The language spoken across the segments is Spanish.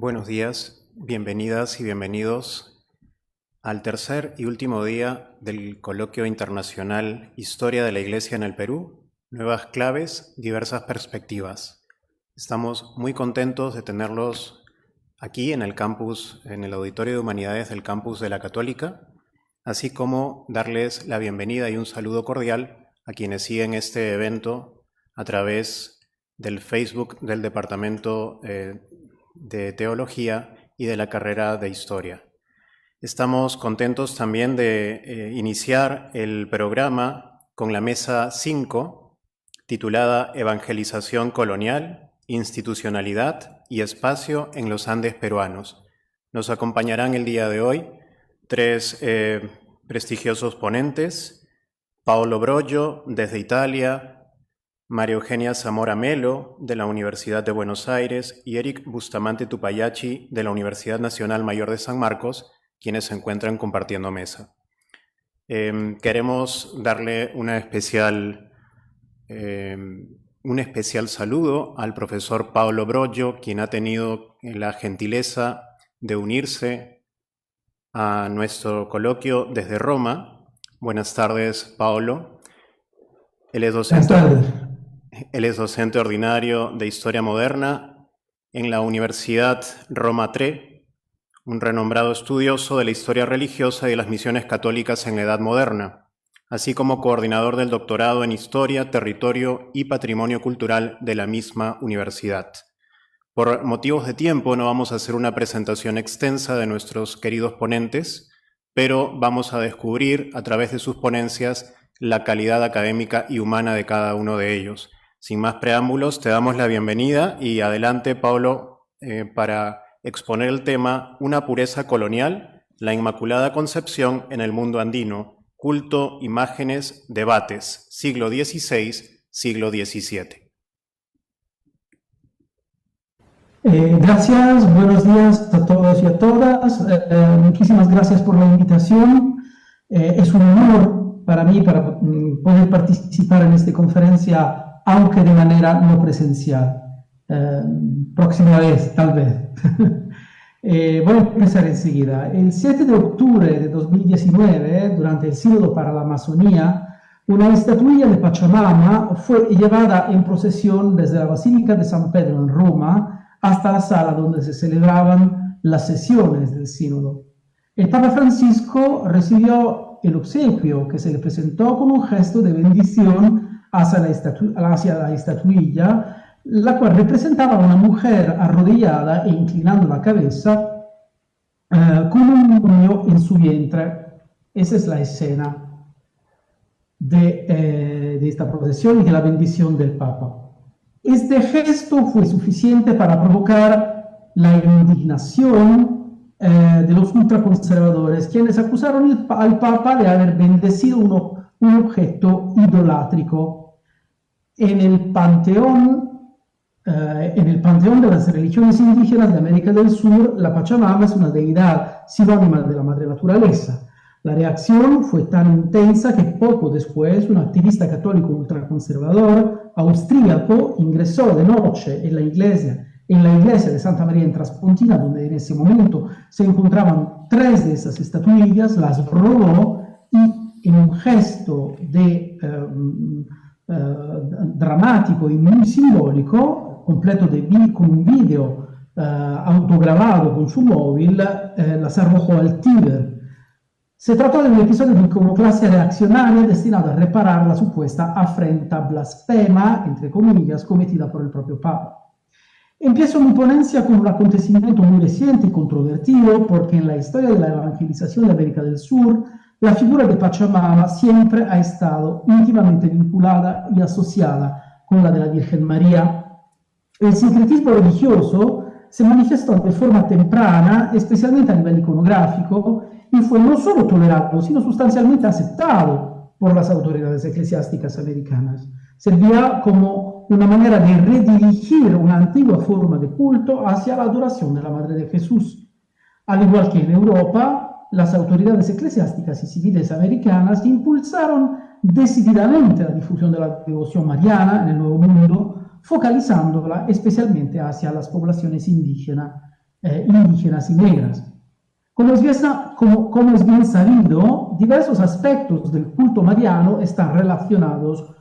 Buenos días, bienvenidas y bienvenidos al tercer y último día del Coloquio Internacional Historia de la Iglesia en el Perú, Nuevas Claves, Diversas Perspectivas. Estamos muy contentos de tenerlos aquí en el campus, en el Auditorio de Humanidades del Campus de la Católica, así como darles la bienvenida y un saludo cordial a quienes siguen este evento a través del Facebook del Departamento de Teología y de la carrera de Historia. Estamos contentos también de iniciar el programa con la mesa 5, titulada Evangelización colonial, institucionalidad y espacio en los Andes peruanos. Nos acompañarán el día de hoy tres prestigiosos ponentes: Paolo Broggio, desde Italia; María Eugenia Zamora Melo, de la Universidad de Buenos Aires; y Eric Bustamante Tupayachi, de la Universidad Nacional Mayor de San Marcos, quienes se encuentran compartiendo mesa. Queremos darle un especial saludo al profesor Paolo Broggio, quien ha tenido la gentileza de unirse a nuestro coloquio desde Roma. Buenas tardes, Paolo. Él es docente ordinario de Historia Moderna en la Universidad Roma III, un renombrado estudioso de la historia religiosa y de las misiones católicas en la Edad Moderna, así como coordinador del doctorado en Historia, Territorio y Patrimonio Cultural de la misma universidad. Por motivos de tiempo no vamos a hacer una presentación extensa de nuestros queridos ponentes, pero vamos a descubrir a través de sus ponencias la calidad académica y humana de cada uno de ellos. Sin más preámbulos, te damos la bienvenida y adelante, Paolo, para exponer el tema Una pureza colonial, la Inmaculada Concepción en el mundo andino, culto, imágenes, debates, siglo XVI, siglo XVII. Gracias, buenos días a todos y a todas. Muchísimas gracias por la invitación. Es un honor para mí poder participar en esta conferencia, aunque de manera no presencial. Próxima vez, tal vez. Voy a empezar enseguida. El 7 de octubre de 2019, durante el Sínodo para la Amazonía, una estatuilla de Pachamama fue llevada en procesión desde la Basílica de San Pedro en Roma hasta la sala donde se celebraban las sesiones del Sínodo. El Papa Francisco recibió el obsequio, que se le presentó como un gesto de bendición hacia la estatuilla, la cual representaba a una mujer arrodillada e inclinando la cabeza con un niño en su vientre. Esa es la escena de esta procesión y de la bendición del Papa. Este gesto fue suficiente para provocar la indignación de los ultraconservadores, quienes acusaron al Papa de haber bendecido un objeto idolátrico. En el panteón de las religiones indígenas de América del Sur, la Pachamama es una deidad sinónima de la madre naturaleza. La reacción fue tan intensa que poco después un activista católico ultraconservador austríaco ingresó de noche en la iglesia de Santa María en Traspontina, donde en ese momento se encontraban 3 de esas estatuillas, las robó y en un gesto dramático y muy simbólico, completo con un video autograbado con su móvil, las arrojó al Tíber. Se trató de un episodio de iconoclasia reaccionaria destinado a reparar la supuesta afrenta blasfema, entre comillas, cometida por el propio Papa. Empiezo mi ponencia con un acontecimiento muy reciente y controvertido, porque en la historia de la evangelización de América del Sur, la figura de Pachamama siempre ha estado íntimamente vinculada y asociada con la de la Virgen María. El sincretismo religioso se manifestó de forma temprana, especialmente a nivel iconográfico, y fue no solo tolerado, sino sustancialmente aceptado por las autoridades eclesiásticas americanas. Servía como una manera de redirigir una antigua forma de culto hacia la adoración de la Madre de Jesús. Al igual que en Europa, las autoridades eclesiásticas y civiles americanas impulsaron decididamente la difusión de la devoción mariana en el Nuevo Mundo, focalizándola especialmente hacia las poblaciones indígenas indígenas y negras. Como es bien sabido, diversos aspectos del culto mariano están relacionados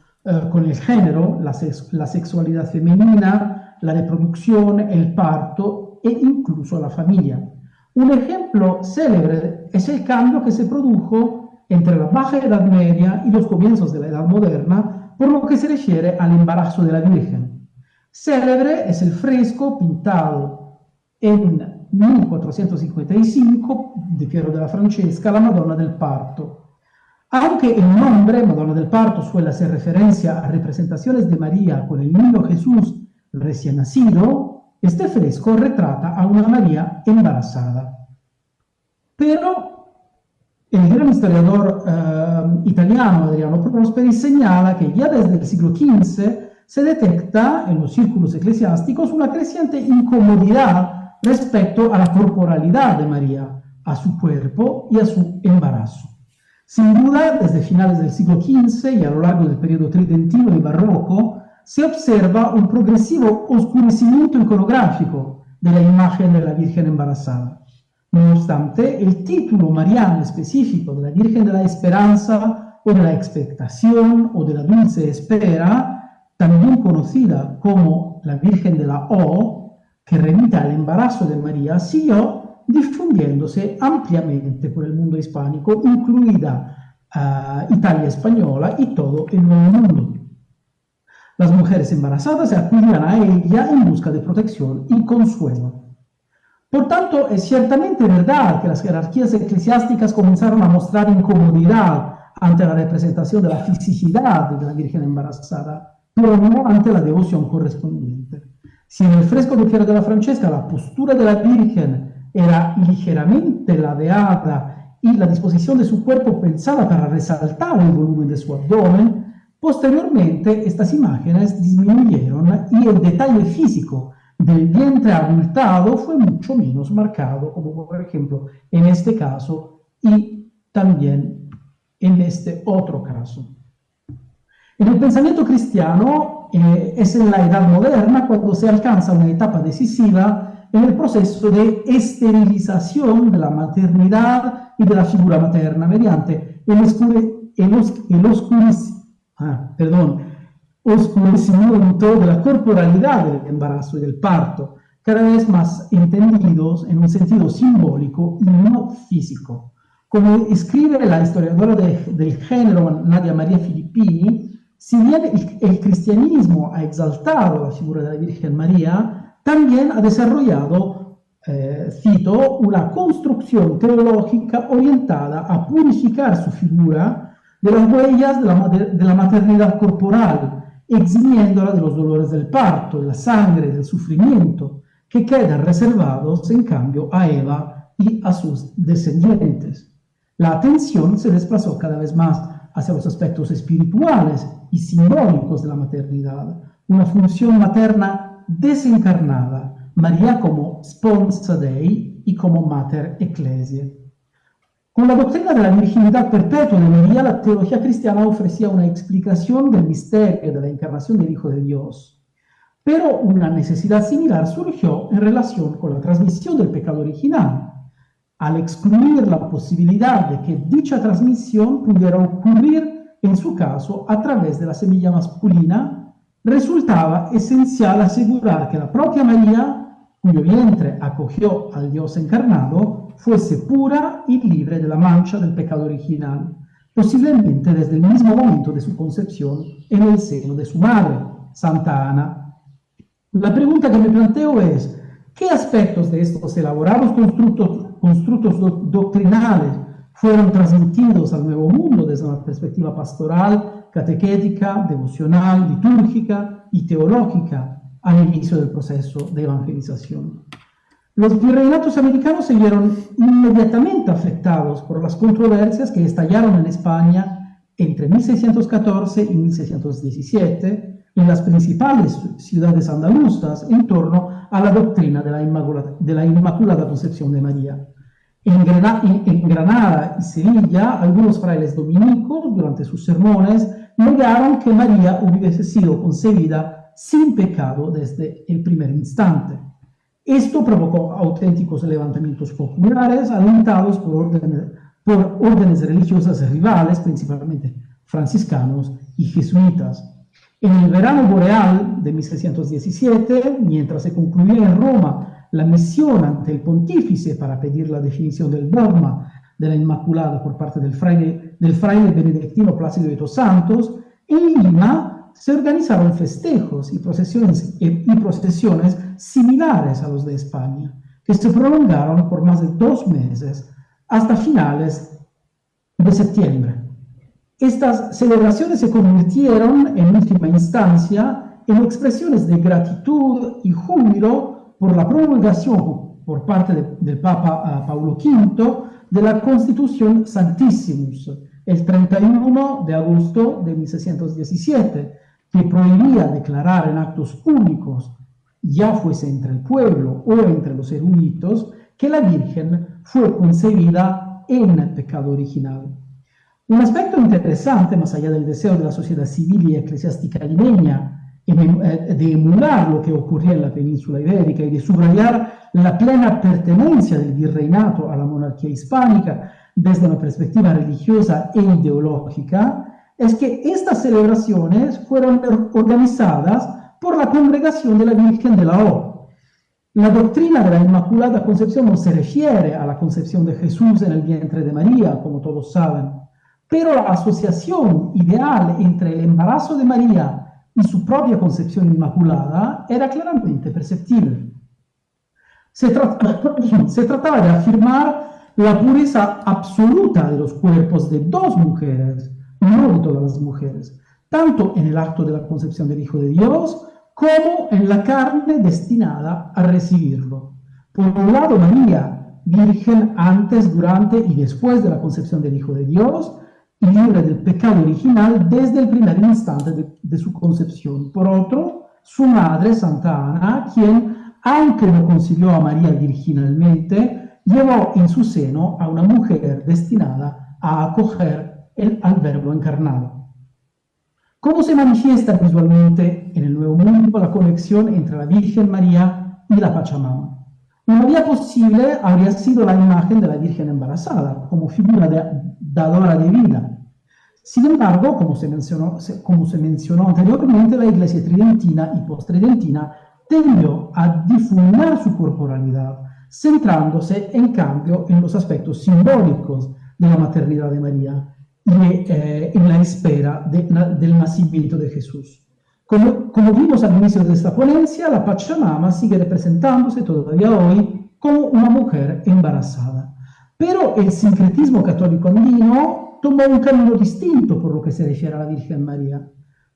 con el género, la sexualidad femenina, la reproducción, el parto e incluso la familia. Un ejemplo célebre es el cambio que se produjo entre la Baja Edad Media y los comienzos de la Edad Moderna por lo que se refiere al embarazo de la Virgen. Célebre es el fresco pintado en 1455 de Piero della Francesca, La Madonna del Parto. Aunque el nombre Madonna del Parto suele hacer referencia a representaciones de María con el niño Jesús recién nacido, este fresco retrata a una María embarazada. Pero el gran historiador italiano Adriano Prosperi señala que ya desde el siglo XV se detecta en los círculos eclesiásticos una creciente incomodidad respecto a la corporalidad de María, a su cuerpo y a su embarazo. Sin duda, desde finales del siglo XV y a lo largo del periodo tridentino y barroco, se observa un progresivo oscurecimiento iconográfico de la imagen de la Virgen embarazada. No obstante, el título mariano específico de la Virgen de la Esperanza o de la Expectación o de la Dulce Espera, también conocida como la Virgen de la O, que remite al embarazo de María, siguió difundiéndose ampliamente por el mundo hispánico, incluida Italia española y todo el Nuevo Mundo. Las mujeres embarazadas se acudían a ella en busca de protección y consuelo. Por tanto, es ciertamente verdad que las jerarquías eclesiásticas comenzaron a mostrar incomodidad ante la representación de la fisicidad de la Virgen embarazada, pero no ante la devoción correspondiente. Si en el fresco de Piero della Francesca la postura de la Virgen era ligeramente ladeada y la disposición de su cuerpo pensada para resaltar el volumen de su abdomen, posteriormente estas imágenes disminuyeron y el detalle físico del vientre abultado fue mucho menos marcado, como por ejemplo en este caso y también en este otro caso. En el pensamiento cristiano es en la Edad Moderna cuando se alcanza una etapa decisiva en el proceso de esterilización de la maternidad y de la figura materna mediante el oscurecimiento de la corporalidad del embarazo y del parto, cada vez más entendidos en un sentido simbólico y no físico. Como escribe la historiadora del género Nadia Maria Filippini, si bien el cristianismo ha exaltado la figura de la Virgen María, también ha desarrollado, cito, una construcción teológica orientada a purificar su figura de las huellas de la maternidad corporal, eximiéndola de los dolores del parto, de la sangre, del sufrimiento, que quedan reservados, en cambio, a Eva y a sus descendientes. La atención se desplazó cada vez más hacia los aspectos espirituales y simbólicos de la maternidad, una función materna desencarnada, María como sponsa Dei y como mater ecclesiae. Con la doctrina de la virginidad perpetua de María, la teología cristiana ofrecía una explicación del misterio de la encarnación del Hijo de Dios. Pero una necesidad similar surgió en relación con la transmisión del pecado original, al excluir la posibilidad de que dicha transmisión pudiera ocurrir, en su caso, a través de la semilla masculina, resultaba esencial asegurar que la propia María, cuyo vientre acogió al Dios encarnado, fuese pura y libre de la mancha del pecado original, posiblemente desde el mismo momento de su concepción en el seno de su madre, Santa Ana. La pregunta que me planteo es, ¿qué aspectos de estos elaborados constructos doctrinales fueron transmitidos al Nuevo Mundo desde una perspectiva pastoral, catequética, devocional, litúrgica y teológica al inicio del proceso de evangelización? Los virreinatos americanos se vieron inmediatamente afectados por las controversias que estallaron en España entre 1614 y 1617 en las principales ciudades andaluzas en torno a la doctrina de la Inmaculada Concepción de María. En Granada y Sevilla, algunos frailes dominicos, durante sus sermones, negaron que María hubiese sido concebida sin pecado desde el primer instante. Esto provocó auténticos levantamientos populares alentados por órdenes religiosas rivales, principalmente franciscanos y jesuitas. En el verano boreal de 1617, mientras se concluía en Roma la misión ante el pontífice para pedir la definición del dogma de la Inmaculada por parte del fraile benedictino Plácido de dos Santos, en Lima se organizaron festejos y procesiones similares a los de España, que se prolongaron por más de 2 meses hasta finales de septiembre. Estas celebraciones se convirtieron, en última instancia, en expresiones de gratitud y júbilo por la promulgación por parte del Papa Paulo V de la Constitución Sanctissimus, el 31 de agosto de 1617, que prohibía declarar en actos públicos, ya fuese entre el pueblo o entre los eruditos, que la Virgen fue concebida en pecado original. Un aspecto interesante, más allá del deseo de la sociedad civil y eclesiástica limeña de emular lo que ocurría en la península ibérica y de subrayar la plena pertenencia del virreinato a la monarquía hispánica desde una perspectiva religiosa e ideológica, es que estas celebraciones fueron organizadas por la Congregación de la Virgen de la O. La doctrina de la Inmaculada Concepción no se refiere a la concepción de Jesús en el vientre de María, como todos saben, pero la asociación ideal entre el embarazo de María y su propia concepción inmaculada era claramente perceptible. Se trataba de afirmar la pureza absoluta de los cuerpos de 2 mujeres, no de todas las mujeres, tanto en el acto de la concepción del Hijo de Dios como en la carne destinada a recibirlo. Por un lado, María, virgen antes, durante y después de la concepción del Hijo de Dios, y libre del pecado original desde el primer instante de su concepción. Por otro, su madre, Santa Ana, quien, aunque no concibió a María virginalmente, llevó en su seno a una mujer destinada a acoger al Verbo encarnado. ¿Cómo se manifiesta visualmente en el Nuevo Mundo la conexión entre la Virgen María y la Pachamama? Una vía posible habría sido la imagen de la Virgen embarazada, como figura dadora de vida. Sin embargo, como se mencionó anteriormente, la Iglesia tridentina y postridentina tendió a difuminar su corporalidad, centrándose en cambio en los aspectos simbólicos de la maternidad de María y en la espera del nacimiento de Jesús. Como vimos al inicio de esta ponencia, la Pachamama sigue representándose todavía hoy como una mujer embarazada. Pero el sincretismo católico andino tomó un camino distinto por lo que se refiere a la Virgen María.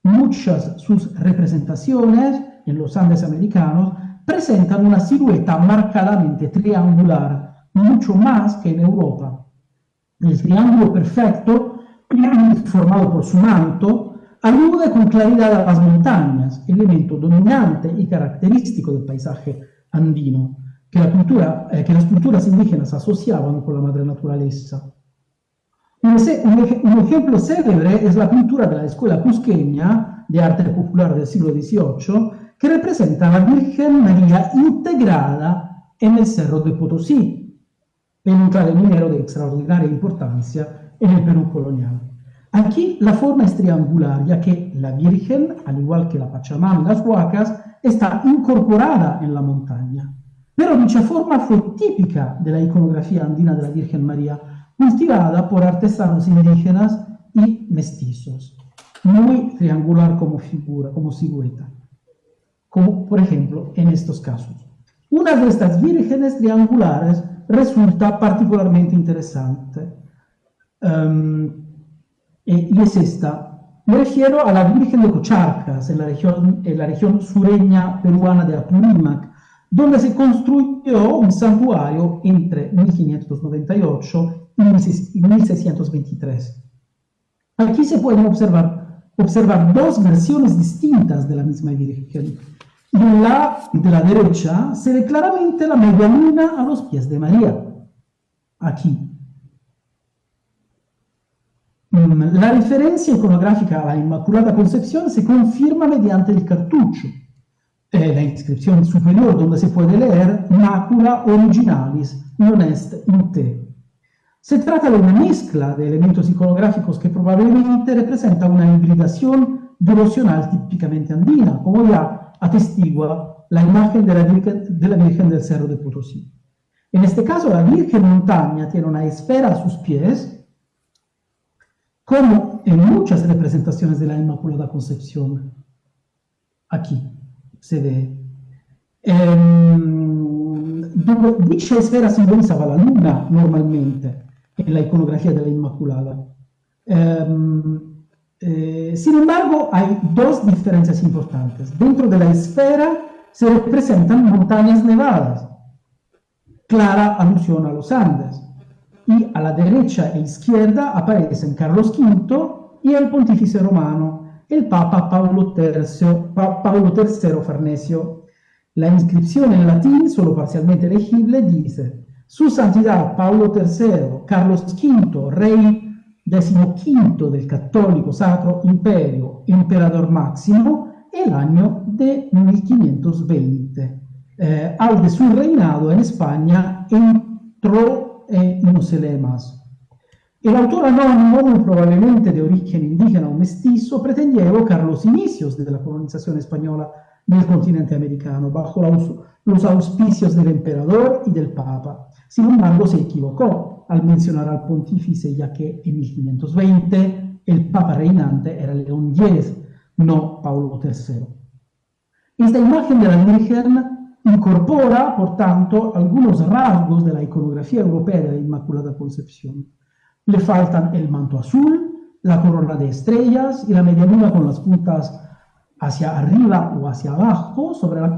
Muchas sus representaciones en los Andes americanos presentan una silueta marcadamente triangular, mucho más que en Europa. El triángulo perfecto, formado por su manto, alude con claridad a las montañas, elemento dominante y característico del paisaje andino, que las culturas indígenas asociaban con la madre naturaleza. Un ejemplo célebre es la pintura de la escuela cusqueña de arte popular del siglo XVIII, que representa a la Virgen María integrada en el Cerro de Potosí, en un clave minero de extraordinaria importancia en el Perú colonial. Aquí la forma es triangular, ya que la Virgen, al igual que la Pachamama y las huacas, está incorporada en la montaña. Pero dicha forma fue típica de la iconografía andina de la Virgen María, cultivada por artesanos indígenas y mestizos, muy triangular como figura, como silueta, como por ejemplo en estos casos. Una de estas vírgenes triangulares resulta particularmente interesante, y es esta. Me refiero a la Virgen de Cocharcas, en la región sureña peruana de Apurímac, donde se construyó un santuario entre 1598 y 1623. Aquí se pueden observar 2 versiones distintas de la misma Virgen. Y en la de la derecha se ve claramente la media luna a los pies de María. Aquí. La referencia iconográfica a la Inmaculada Concepción se confirma mediante el cartucho, la inscripción superior, donde se puede leer Macula originalis non est in te. Se trata de una mezcla de elementos iconográficos que probablemente representa una hibridación devocional típicamente andina, como ya atestigua la imagen de la Virgen del Cerro de Potosí. En este caso, la Virgen Montaña tiene una esfera a sus pies, como en muchas representaciones de la Inmaculada Concepción. Aquí se ve. Dicha esfera simbolizaba la luna normalmente en la iconografía de la Inmaculada. Sin embargo, hay dos diferencias importantes. Dentro de la esfera se representan montañas nevadas, clara alusión a los Andes, y a la derecha e izquierda aparecen Carlos V y el pontífice romano, el Papa Paulo III Farnesio. La inscripción en latín, solo parcialmente legible, dice: Su Santidad Paulo III, Carlos V, Rey XV del Católico Sacro Imperio, Emperador Máximo, el año de 1520. Al de su reinado en España entró y no se lee más. El autor anónimo, muy probablemente de origen indígena o mestizo, pretendía evocar los inicios de la colonización española del continente americano, bajo los auspicios del emperador y del papa. Sin embargo, se equivocó al mencionar al pontífice, ya que en 1520 el papa reinante era León X, no Paulo III. Esta imagen de la Virgen incorpora, por tanto, algunos rasgos de la iconografía europea de la Inmaculada Concepción. Le faltan el manto azul, la corona de estrellas y la media luna con las puntas hacia arriba o hacia abajo, sobre la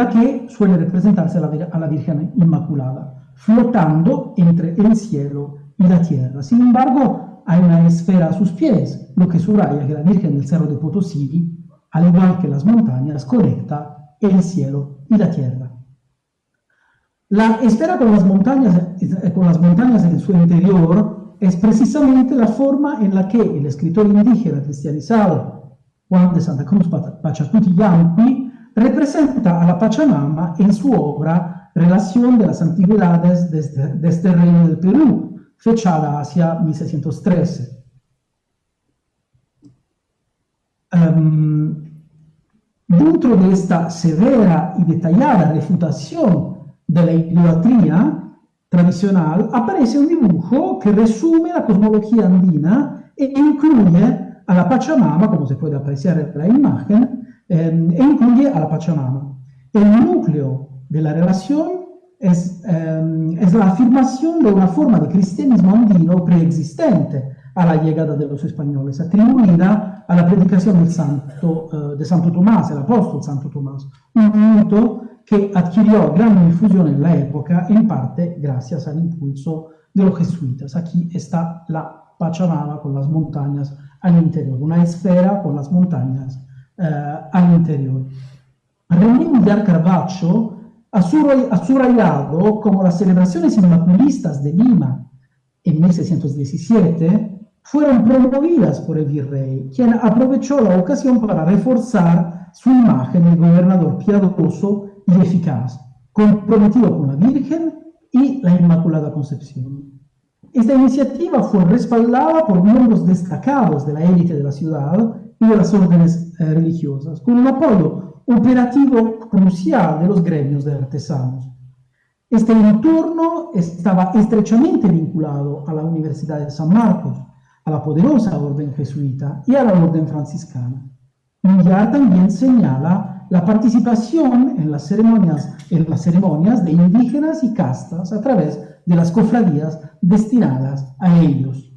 que suele representarse a la Virgen Inmaculada, flotando entre el cielo y la tierra. Sin embargo, hay una esfera a sus pies, lo que subraya que la Virgen del Cerro de Potosí, al igual que las montañas, conecta el cielo y la tierra. La esfera con las montañas en su interior es precisamente la forma en la que el escritor indígena cristianizado Juan de Santa Cruz Pachacuti Yanqui representa a la Pachamama en su obra Relación de las Antigüedades de este Reino del Perú, fechada hacia 1613. Dentro de esta severa y detallada refutación de la idolatría tradicional, aparece un dibujo que resume la cosmología andina e incluye a la Pachamama, como se puede apreciar en la imagen, e incluye a la Pachamama. El núcleo de la relación es la afirmación de una forma de cristianismo andino preexistente a la llegada de los españoles, atribuida a la predicación de Santo Tomás, el apóstol Santo Tomás, un mito que adquirió gran difusión en la época, en parte gracias al impulso de los jesuitas. Aquí está la Pachamama con las montañas al interior, una esfera con las montañas al interior. René Millar Carvacho ha subrayado como las celebraciones inmaculistas de Lima en 1617 fueron promovidas por el virrey, quien aprovechó la ocasión para reforzar su imagen de gobernador piadoso y eficaz, comprometido con la Virgen y la Inmaculada Concepción. Esta iniciativa fue respaldada por miembros destacados de la élite de la ciudad y de las órdenes religiosas, con un apoyo operativo crucial de los gremios de artesanos. Este entorno estaba estrechamente vinculado a la Universidad de San Marcos, a la poderosa orden jesuita y a la orden franciscana. Millar también señala la participación en las ceremonias de indígenas y castas a través de las cofradías destinadas a ellos.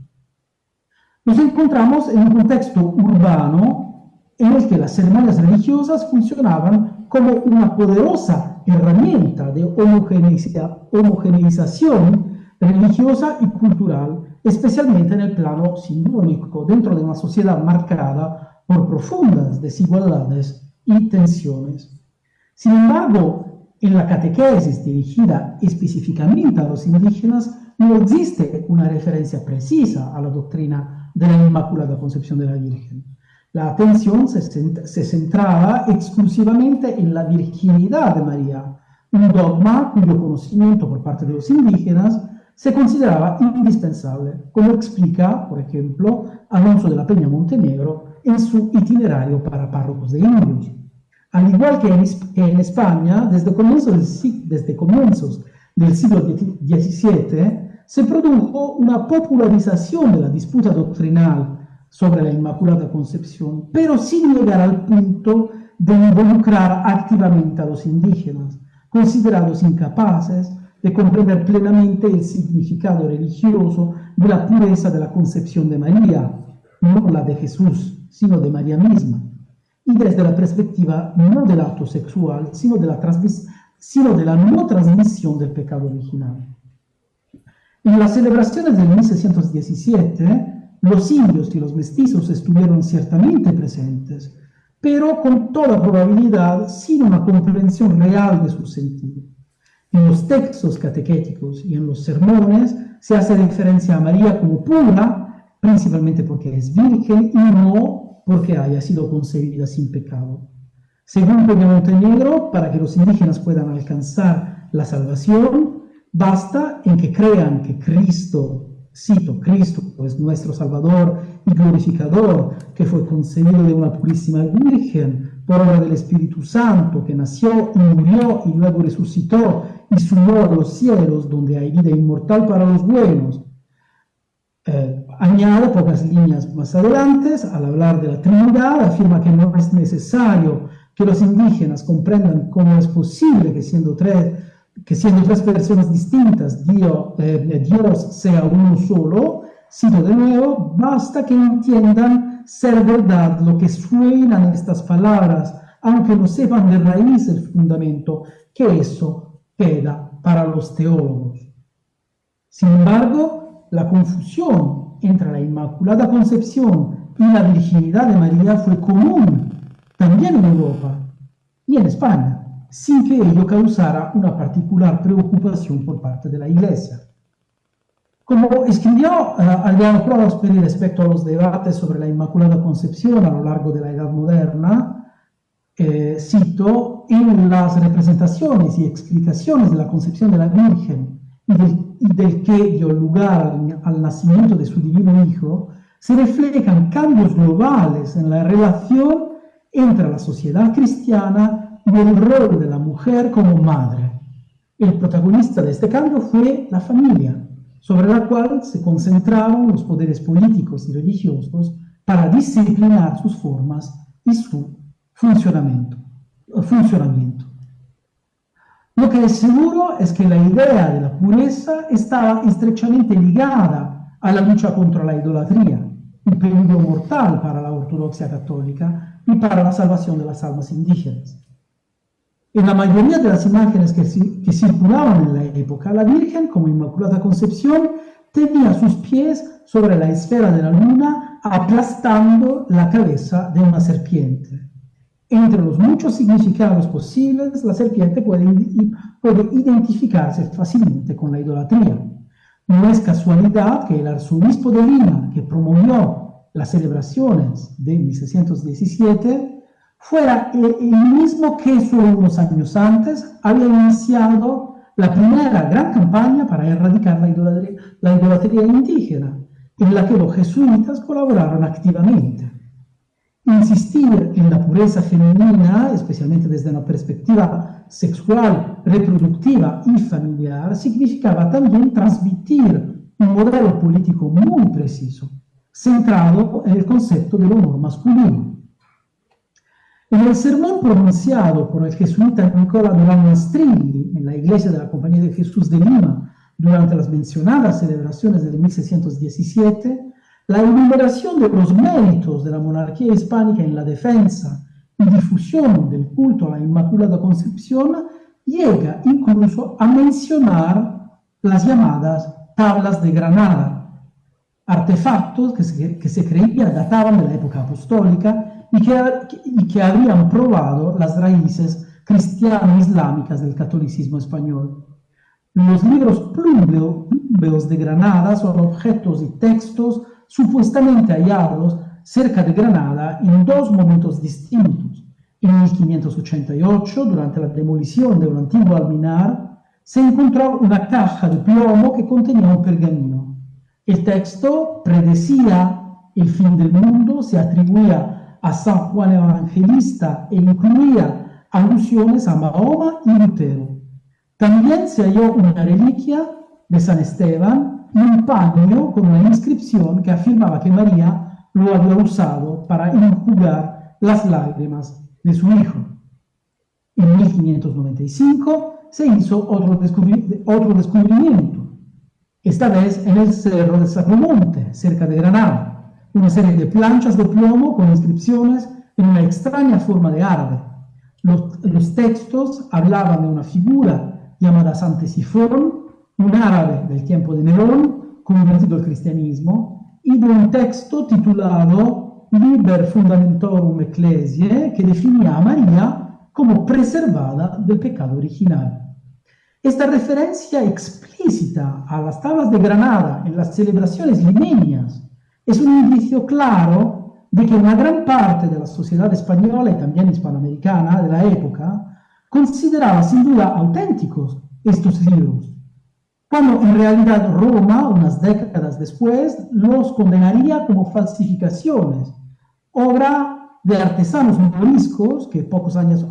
Nos encontramos en un contexto urbano en el que las ceremonias religiosas funcionaban como una poderosa herramienta de homogeneización religiosa y cultural, especialmente en el plano simbólico, dentro de una sociedad marcada por profundas desigualdades y tensiones. Sin embargo, en la catequesis dirigida específicamente a los indígenas, no existe una referencia precisa a la doctrina de la Inmaculada Concepción de la Virgen. La atención se centraba exclusivamente en la virginidad de María, un dogma cuyo conocimiento por parte de los indígenas se consideraba indispensable, como explica, por ejemplo, Alonso de la Peña Montenegro en su itinerario para párrocos de indios. Al igual que en España, desde comienzos del siglo XVII, se produjo una popularización de la disputa doctrinal sobre la Inmaculada Concepción, pero sin llegar al punto de involucrar activamente a los indígenas, considerados incapaces de comprender plenamente el significado religioso de la pureza de la concepción de María, no la de Jesús, sino de María misma, y desde la perspectiva no del acto sexual, sino de la no transmisión del pecado original. En las celebraciones de 1617, los indios y los mestizos estuvieron ciertamente presentes, pero con toda probabilidad sin una comprensión real de su sentido. En los textos catequéticos y en los sermones se hace referencia a María como pura, principalmente porque es virgen y no porque haya sido concebida sin pecado. Según Peña Montenegro, para que los indígenas puedan alcanzar la salvación, basta en que crean que Cristo, cito, Cristo es nuestro Salvador y glorificador, que fue concebido de una purísima Virgen, por obra del Espíritu Santo, que nació y murió y luego resucitó y subió a los cielos, donde hay vida inmortal para los buenos. Añade pocas líneas más adelante, al hablar de la Trinidad, afirma que no es necesario que los indígenas comprendan cómo es posible que siendo tres personas distintas, Dios sea uno solo. Cito de nuevo, basta que entiendan ser verdad lo que suenan estas palabras, aunque no sepan de raíz el fundamento, que eso queda para los teólogos. Sin embargo, la confusión entre la Inmaculada Concepción y la virginidad de María fue común también en Europa y en España, sin que ello causara una particular preocupación por parte de la Iglesia. Como escribió Adriano Prosperi respecto a los debates sobre la Inmaculada Concepción a lo largo de la Edad Moderna, cito, en las representaciones y explicaciones de la concepción de la Virgen y del que dio lugar al nacimiento de su divino Hijo, se reflejan cambios globales en la relación entre la sociedad cristiana y el rol de la mujer como madre. El protagonista de este cambio fue la familia, sobre la cual se concentraron los poderes políticos y religiosos para disciplinar sus formas y su funcionamiento. Lo que es seguro es que la idea de la pureza estaba estrechamente ligada a la lucha contra la idolatría, un peligro mortal para la ortodoxia católica y para la salvación de las almas indígenas. En la mayoría de las imágenes que circulaban en la época, la Virgen, como Inmaculada Concepción, tenía sus pies sobre la esfera de la luna, aplastando la cabeza de una serpiente. Entre los muchos significados posibles, la serpiente puede identificarse fácilmente con la idolatría. No es casualidad que el arzobispo de Lima, que promovió las celebraciones de 1617, fuera el mismo que solo unos años antes había iniciado la primera gran campaña para erradicar la idolatría indígena, en la que los jesuitas colaboraron activamente. Insistir en la pureza femenina, especialmente desde una perspectiva sexual, reproductiva y familiar, significaba también transmitir un modelo político muy preciso, centrado en el concepto del honor masculino. En el sermón pronunciado por el jesuita Nicola Durán Mastrilli en la iglesia de la Compañía de Jesús de Lima durante las mencionadas celebraciones de 1617, la enumeración de los méritos de la monarquía hispánica en la defensa y difusión del culto a la Inmaculada Concepción llega incluso a mencionar las llamadas tablas de Granada, artefactos que se creía databan de la época apostólica y que habían probado las raíces cristiano-islámicas del catolicismo español. Los libros plúmbeos de Granada son objetos y textos supuestamente hallados cerca de Granada en dos momentos distintos. En 1588, durante la demolición de un antiguo alminar, se encontró una caja de plomo que contenía un pergamino. El texto predecía el fin del mundo, se atribuía a San Juan Evangelista e incluía alusiones a Mahoma y Lutero. También se halló una reliquia de San Esteban y un paño con una inscripción que afirmaba que María lo había usado para enjugar las lágrimas de su hijo. En 1595 se hizo otro descubrimiento, esta vez en el Cerro de Sacromonte, cerca de Granada, una serie de planchas de plomo con inscripciones en una extraña forma de árabe. Los textos hablaban de una figura llamada Santesifón, un árabe del tiempo de Nerón, convertido al cristianismo, y de un texto titulado Liber Fundamentorum Ecclesiae, que definía a María como preservada del pecado original. Esta referencia explícita a las tablas de Granada en las celebraciones limeñas es un indicio claro de que una gran parte de la sociedad española y también hispanoamericana de la época consideraba sin duda auténticos estos libros, cuando en realidad Roma, unas décadas después, los condenaría como falsificaciones, obra de artesanos moriscos que pocos años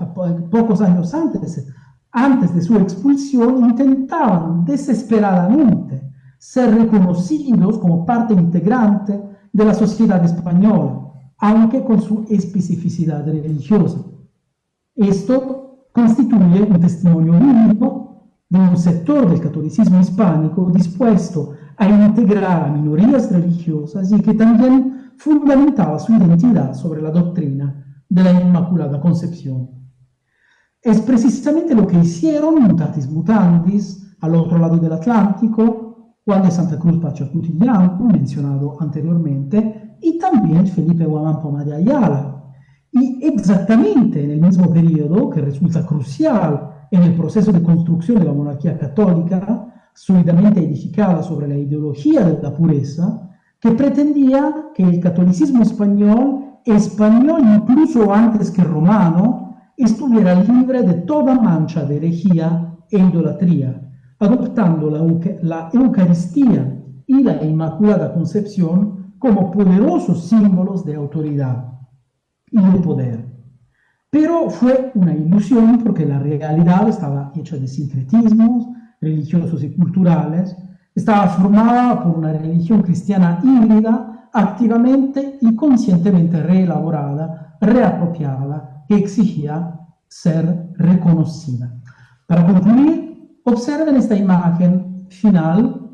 antes de su expulsión intentaban desesperadamente ser reconocidos como parte integrante de la sociedad española, aunque con su especificidad religiosa. Esto constituye un testimonio único de un sector del catolicismo hispánico dispuesto a integrar a minorías religiosas y que también fundamentaba su identidad sobre la doctrina de la Inmaculada Concepción. Es precisamente lo que hicieron mutatis mutandis al otro lado del Atlántico, Juan de Santa Cruz Pachacuti-Bianco, mencionado anteriormente, y también Felipe Guamán Poma de Ayala. Y exactamente en el mismo periodo, que resulta crucial en el proceso de construcción de la monarquía católica, sólidamente edificada sobre la ideología de la pureza, que pretendía que el catolicismo español incluso antes que romano, estuviera libre de toda mancha de herejía e idolatría, adoptando la Eucaristía y la Inmaculada Concepción como poderosos símbolos de autoridad y de poder. Pero fue una ilusión porque la realidad estaba hecha de sincretismos religiosos y culturales, estaba formada por una religión cristiana híbrida, activamente y conscientemente reelaborada, reapropiada, que exigía ser reconocida. Para concluir, observen esta imagen final,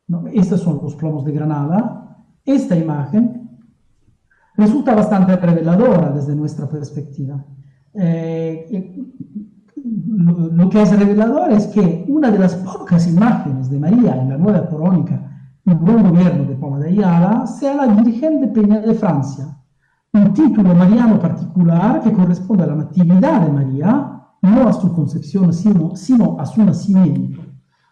¿no? Estos son los plomos de Granada. Esta imagen resulta bastante reveladora desde nuestra perspectiva. Lo que es revelador es que una de las pocas imágenes de María en la nueva crónica del buen gobierno de Poma de Ayala sea la Virgen de Peña de Francia, un título mariano particular que corresponde a la natividad de María, no a su concepción, sino a su nacimiento.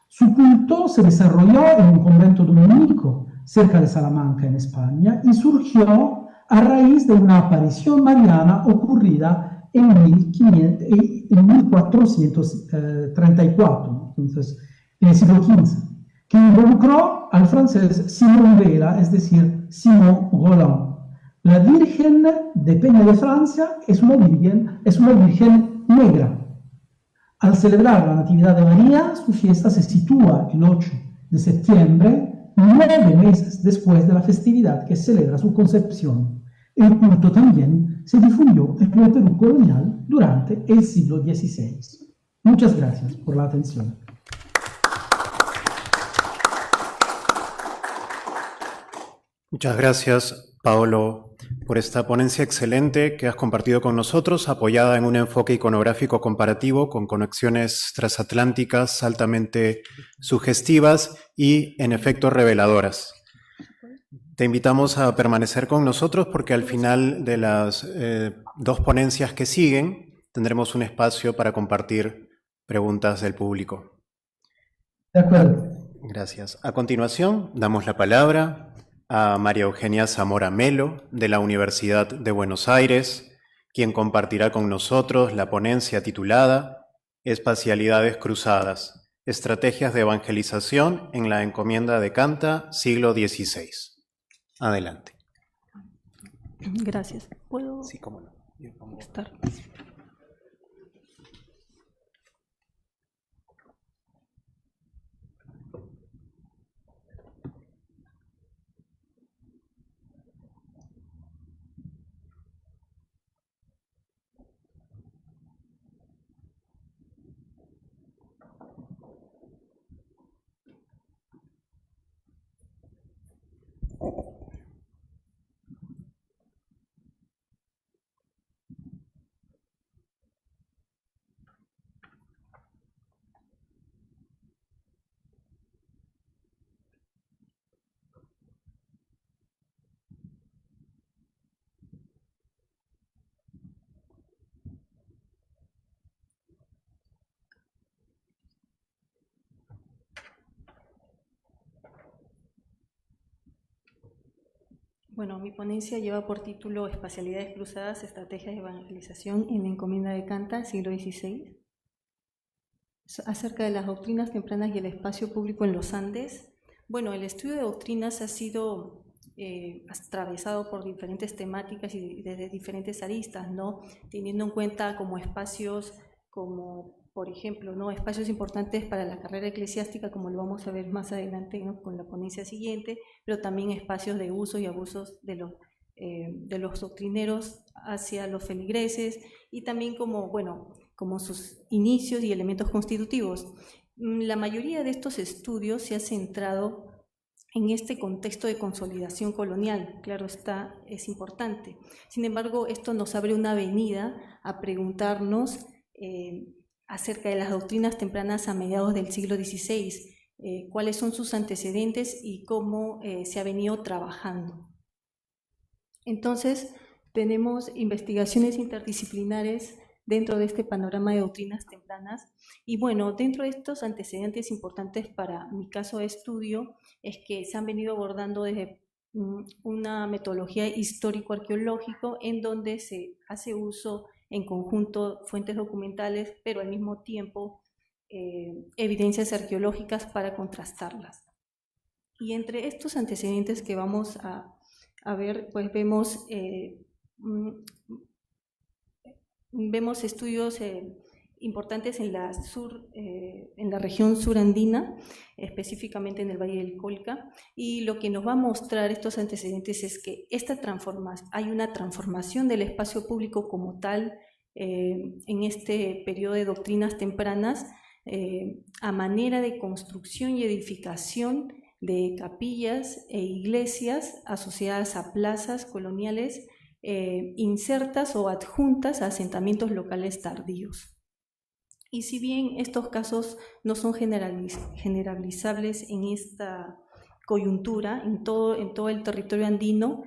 Su culto se desarrolló en un convento dominico cerca de Salamanca, en España, y surgió a raíz de una aparición mariana ocurrida en 1434, entonces en el siglo XV, que involucró al francés Simon Vela, es decir, Simon Roland. La Virgen de Peña de Francia es una virgen negra. Al celebrar la Natividad de María, su fiesta se sitúa el 8 de septiembre, 9 meses después de la festividad que celebra su concepción. El culto también se difundió en el Perú colonial durante el siglo XVI. Muchas gracias por la atención. Muchas gracias, Paolo, por esta ponencia excelente que has compartido con nosotros, apoyada en un enfoque iconográfico comparativo con conexiones transatlánticas altamente sugestivas y, en efecto, reveladoras. Te invitamos a permanecer con nosotros porque al final de las dos ponencias que siguen tendremos un espacio para compartir preguntas del público. De acuerdo. Gracias. A continuación, damos la palabra a María Eugenia Zamora Melo, de la Universidad de Buenos Aires, quien compartirá con nosotros la ponencia titulada Espacialidades cruzadas, estrategias de evangelización en la encomienda de Canta, siglo XVI. Adelante. Gracias. ¿Puedo Sí, cómo no. estar? Bueno, mi ponencia lleva por título Espacialidades cruzadas, estrategias de evangelización en la encomienda de Canta, siglo XVI, acerca de las doctrinas tempranas y el espacio público en los Andes. Bueno, el estudio de doctrinas ha sido atravesado por diferentes temáticas y desde diferentes aristas, ¿no? Teniendo en cuenta como espacios, como por ejemplo, ¿no? Espacios importantes para la carrera eclesiástica, como lo vamos a ver más adelante, ¿no? Con la ponencia siguiente, pero también espacios de usos y abusos de los doctrineros hacia los feligreses, y también como, bueno, como sus inicios y elementos constitutivos. La mayoría de estos estudios se ha centrado en este contexto de consolidación colonial, claro está, es importante. Sin embargo, esto nos abre una avenida a preguntarnos acerca de las doctrinas tempranas a mediados del siglo XVI, cuáles son sus antecedentes y cómo se ha venido trabajando. Entonces, tenemos investigaciones interdisciplinares dentro de este panorama de doctrinas tempranas. Y bueno, dentro de estos antecedentes importantes para mi caso de estudio es que se han venido abordando desde una metodología histórico-arqueológico en donde se hace uso en conjunto fuentes documentales, pero al mismo tiempo evidencias arqueológicas para contrastarlas. Y entre estos antecedentes que vamos a ver, pues vemos estudios importantes en la región surandina, específicamente en el Valle del Colca, y lo que nos va a mostrar estos antecedentes es que hay una transformación del espacio público como tal en este periodo de doctrinas tempranas, a manera de construcción y edificación de capillas e iglesias asociadas a plazas coloniales insertas o adjuntas a asentamientos locales tardíos. Y si bien estos casos no son generalizables en esta coyuntura, en todo el territorio andino,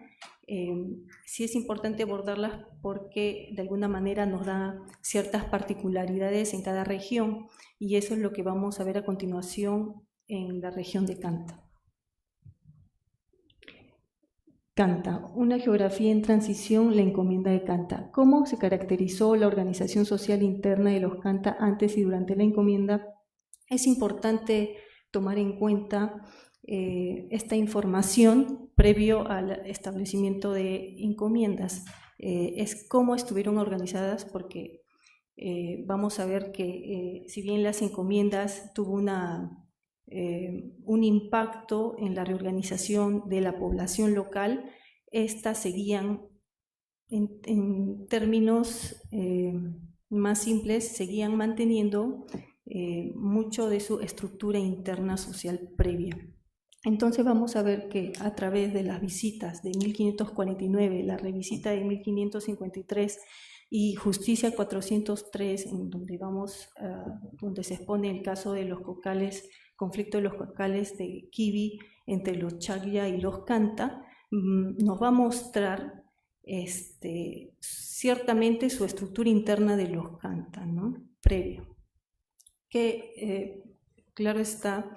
sí es importante abordarlas porque de alguna manera nos da ciertas particularidades en cada región, y eso es lo que vamos a ver a continuación en la región de Canta. Canta, una geografía en transición, la encomienda de Canta. ¿Cómo se caracterizó la organización social interna de los Canta antes y durante la encomienda? Es importante tomar en cuenta esta información previo al establecimiento de encomiendas. Es cómo estuvieron organizadas, porque vamos a ver que si bien las encomiendas tuvo un impacto en la reorganización de la población local, estas seguían, en términos más simples, seguían manteniendo mucho de su estructura interna social previa. Entonces vamos a ver que a través de las visitas de 1549, la revisita de 1553 y Justicia 403, en donde donde se expone el caso de los cocales, conflicto de los cocales de Quibi entre los Chaglia y los Canta, nos va a mostrar ciertamente su estructura interna de los Canta, ¿no? Previo. Que claro está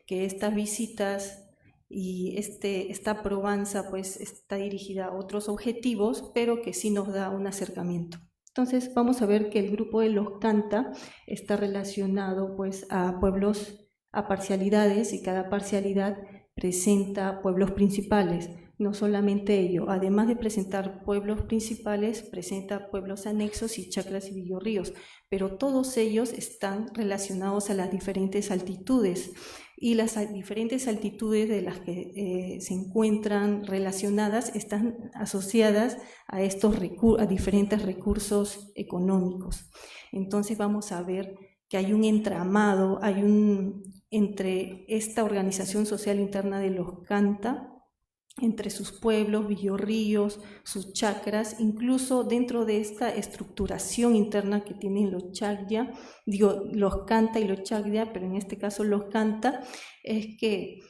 que estas visitas y esta probanza pues está dirigida a otros objetivos, pero que sí nos da un acercamiento. Entonces vamos a ver que el grupo de los Canta está relacionado pues a pueblos, a parcialidades, y cada parcialidad presenta pueblos principales. No solamente ello, además de presentar pueblos principales, presenta pueblos anexos y chacras y villorríos, pero todos ellos están relacionados a las diferentes altitudes, y las diferentes altitudes de las que se encuentran relacionadas están asociadas a a diferentes recursos económicos. Entonces vamos a ver que hay un entramado, entre esta organización social interna de los Canta, entre sus pueblos, villorríos, sus chacras, incluso dentro de esta estructuración interna que tienen los Chagya, los Canta y los Chagya, pero en este caso los Canta, es que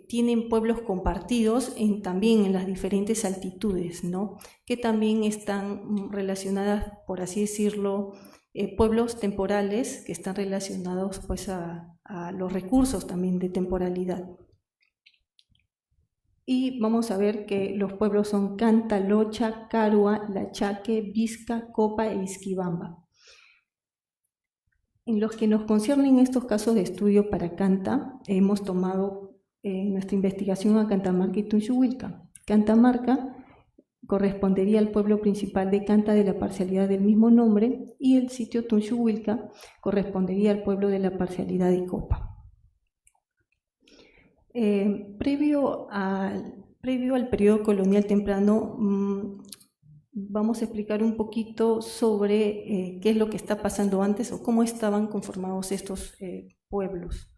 tienen pueblos compartidos también en las diferentes altitudes, ¿no? Que también están relacionadas, por así decirlo, pueblos temporales que están relacionados pues a los recursos también de temporalidad. Y vamos a ver que los pueblos son Canta, Locha, Carua, Lachaque, Vizca, Copa e Isquibamba. En los que nos conciernen estos casos de estudio para Canta, hemos tomado nuestra investigación a Cantamarca y Tunxuhilca. Cantamarca correspondería al pueblo principal de Canta de la parcialidad del mismo nombre, y el sitio Tunxuhilca correspondería al pueblo de la parcialidad de Copa. Previo al periodo colonial temprano, vamos a explicar un poquito sobre qué es lo que está pasando antes o cómo estaban conformados estos pueblos.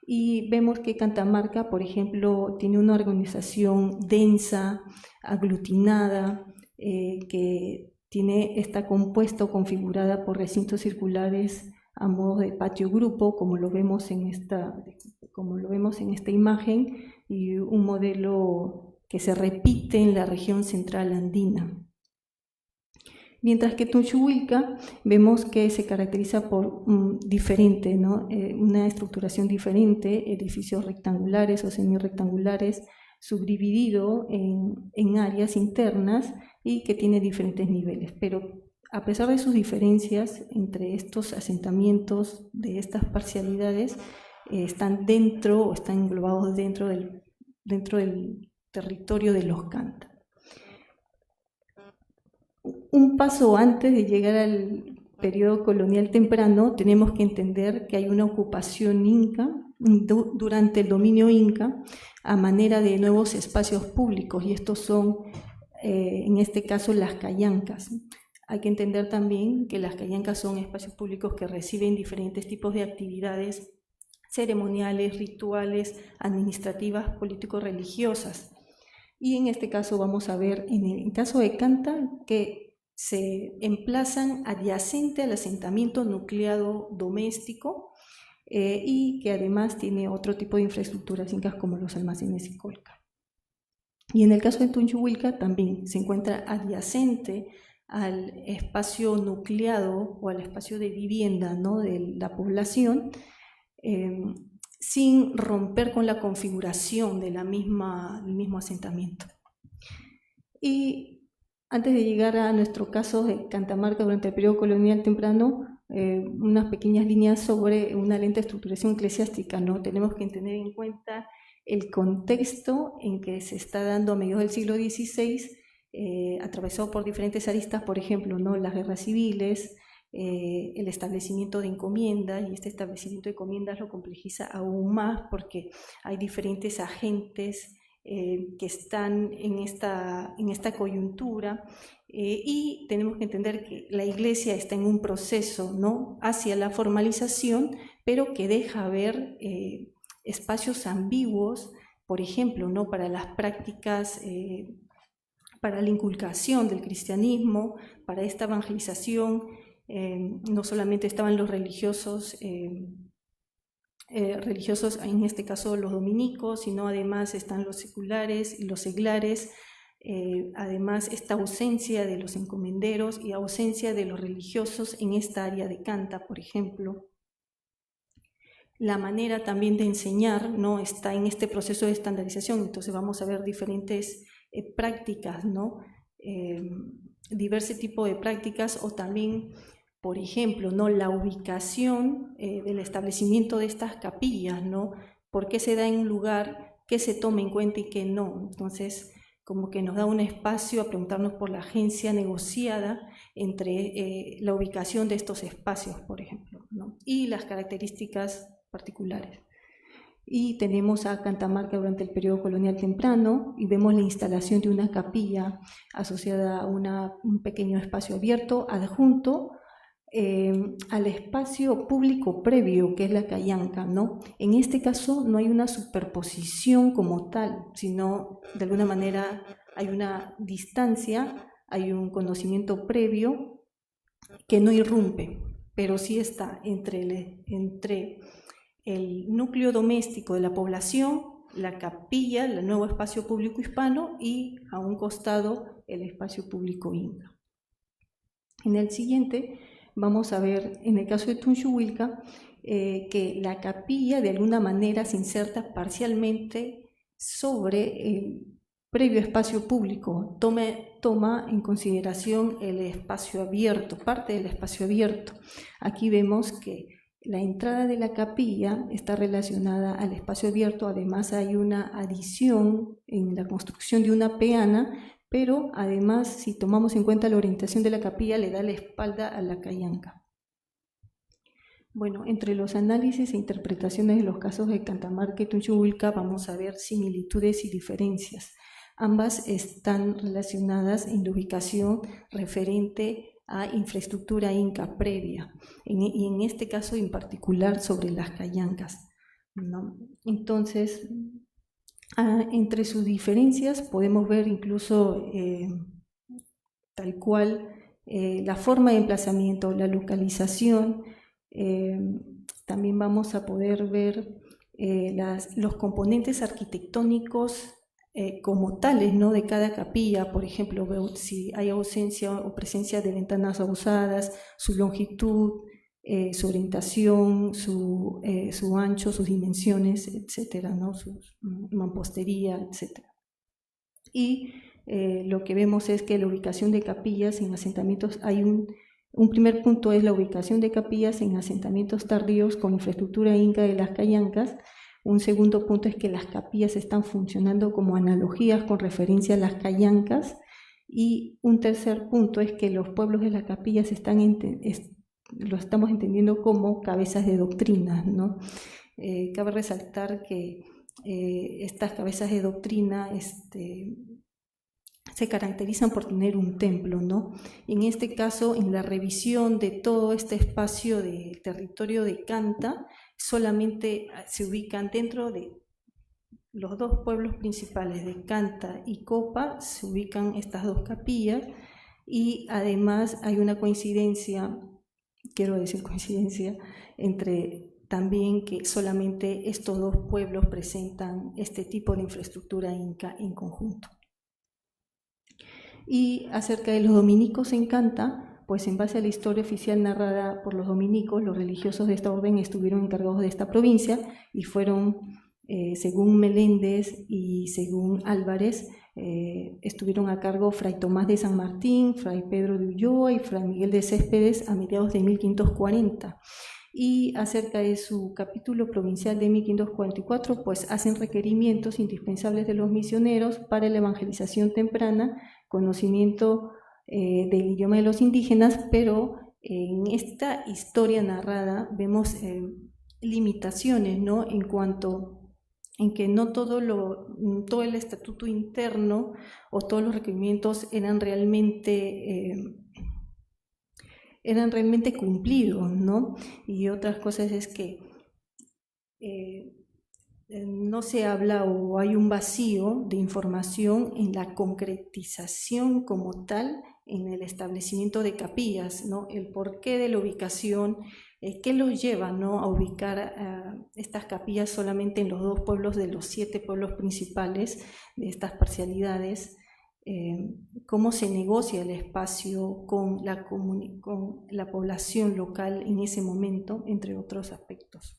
Y vemos que Cantamarca, por ejemplo, tiene una organización densa, aglutinada, que está compuesta o configurada por recintos circulares a modo de patio grupo, como lo vemos en esta imagen, y un modelo que se repite en la región central andina. Mientras que Tunxuhilca vemos que se caracteriza por diferente, ¿no? Una estructuración diferente, edificios rectangulares o semirrectangulares, subdividido en áreas internas y que tiene diferentes niveles. Pero a pesar de sus diferencias entre estos asentamientos de estas parcialidades, están englobados dentro del territorio de los Canta. Un paso antes de llegar al periodo colonial temprano, tenemos que entender que hay una ocupación inca durante el dominio inca a manera de nuevos espacios públicos, y estos son, en este caso, las callancas. Hay que entender también que las callancas son espacios públicos que reciben diferentes tipos de actividades ceremoniales, rituales, administrativas, político-religiosas. Y en este caso vamos a ver, en el caso de Canta, que se emplazan adyacente al asentamiento nucleado doméstico y que además tiene otro tipo de infraestructuras incas como los almacenes y colca. Y en el caso de Tunxuhilca también se encuentra adyacente al espacio nucleado o al espacio de vivienda, ¿no?, de la población, sin romper con la configuración del mismo asentamiento. Y antes de llegar a nuestro caso de Cantamarca durante el periodo colonial temprano, unas pequeñas líneas sobre una lenta estructuración eclesiástica, ¿no? Tenemos que tener en cuenta el contexto en que se está dando a mediados del siglo XVI, atravesado por diferentes aristas, por ejemplo, ¿no?, las guerras civiles, el establecimiento de encomiendas, y este establecimiento de encomiendas lo complejiza aún más porque hay diferentes agentes que están en esta coyuntura, y tenemos que entender que la Iglesia está en un proceso, ¿no?, hacia la formalización, pero que deja ver espacios ambiguos, por ejemplo, ¿no?, para las prácticas, para la inculcación del cristianismo, para esta evangelización. No solamente estaban los religiosos, en este caso los dominicos, sino además están los seculares y los seglares, además esta ausencia de los encomenderos y ausencia de los religiosos en esta área de Canta, por ejemplo. la manera también de enseñar, ¿no?, está en este proceso de estandarización. Entonces vamos a ver diferentes prácticas, ¿no?, diversos tipos de prácticas, o también, por ejemplo, ¿no?, la ubicación del establecimiento de estas capillas, ¿no?, por qué se da en un lugar, qué se toma en cuenta y qué no. Entonces, como que nos da un espacio a preguntarnos por la agencia negociada entre la ubicación de estos espacios, por ejemplo, ¿no?, y las características particulares. Y tenemos a Catamarca durante el periodo colonial temprano, y vemos la instalación de una capilla asociada a un pequeño espacio abierto adjunto al espacio público previo, que es la callanca, ¿no? En este caso no hay una superposición como tal, sino de alguna manera hay una distancia, hay un conocimiento previo que no irrumpe, pero sí está entre el núcleo doméstico de la población, la capilla, el nuevo espacio público hispano, y a un costado el espacio público inca. En el siguiente vamos a ver, en el caso de Tunxuilca, que la capilla de alguna manera se inserta parcialmente sobre el previo espacio público, toma en consideración el espacio abierto, parte del espacio abierto. Aquí vemos que la entrada de la capilla está relacionada al espacio abierto. Además hay una adición en la construcción de una peana, pero además, si tomamos en cuenta la orientación de la capilla, le da la espalda a la callanca. Bueno, entre los análisis e interpretaciones de los casos de Catamarca y Tunxuilca vamos a ver similitudes y diferencias. Ambas están relacionadas en la ubicación referente a infraestructura inca previa, y en este caso en particular sobre las callancas, ¿no? Entonces, entre sus diferencias podemos ver incluso tal cual la forma de emplazamiento, la localización. También vamos a poder ver los componentes arquitectónicos como tales, ¿no?, de cada capilla. Por ejemplo, si hay ausencia o presencia de ventanas adosadas, su longitud, su orientación, su ancho, sus dimensiones, etcétera, ¿no?, su mampostería, etcétera. Y lo que vemos es que la ubicación de capillas en asentamientos, hay un primer punto es la ubicación de capillas en asentamientos tardíos con infraestructura inca de las callancas. Un segundo punto es que las capillas están funcionando como analogías con referencia a las callancas. Y un tercer punto es que los pueblos de las capillas lo estamos entendiendo como cabezas de doctrina, ¿no? Cabe resaltar que estas cabezas de doctrina se caracterizan por tener un templo, ¿no? En este caso, en la revisión de todo este espacio del territorio de Canta, solamente se ubican dentro de los dos pueblos principales de Canta y Copa, se ubican estas dos capillas, y además hay una coincidencia, quiero decir coincidencia, entre también que solamente estos dos pueblos presentan este tipo de infraestructura inca en conjunto. Y acerca de los dominicos en Canta, pues en base a la historia oficial narrada por los dominicos, los religiosos de esta orden estuvieron encargados de esta provincia y fueron, según Meléndez y según Álvarez, estuvieron a cargo Fray Tomás de San Martín, Fray Pedro de Ulloa y Fray Miguel de Céspedes a mediados de 1540. Y acerca de su capítulo provincial de 1544, pues hacen requerimientos indispensables de los misioneros para la evangelización temprana, conocimiento del idioma de los indígenas, pero en esta historia narrada vemos limitaciones, ¿no?, en cuanto en que no todo el estatuto interno o todos los requerimientos eran realmente cumplidos, ¿no? Y otras cosas es que no se habla, o hay un vacío de información en la concretización como tal en el establecimiento de capillas, ¿no? El porqué de la ubicación, qué los lleva, ¿no?, a ubicar estas capillas solamente en los dos pueblos de los 7 pueblos principales de estas parcialidades. Cómo se negocia el espacio con la población local en ese momento, entre otros aspectos.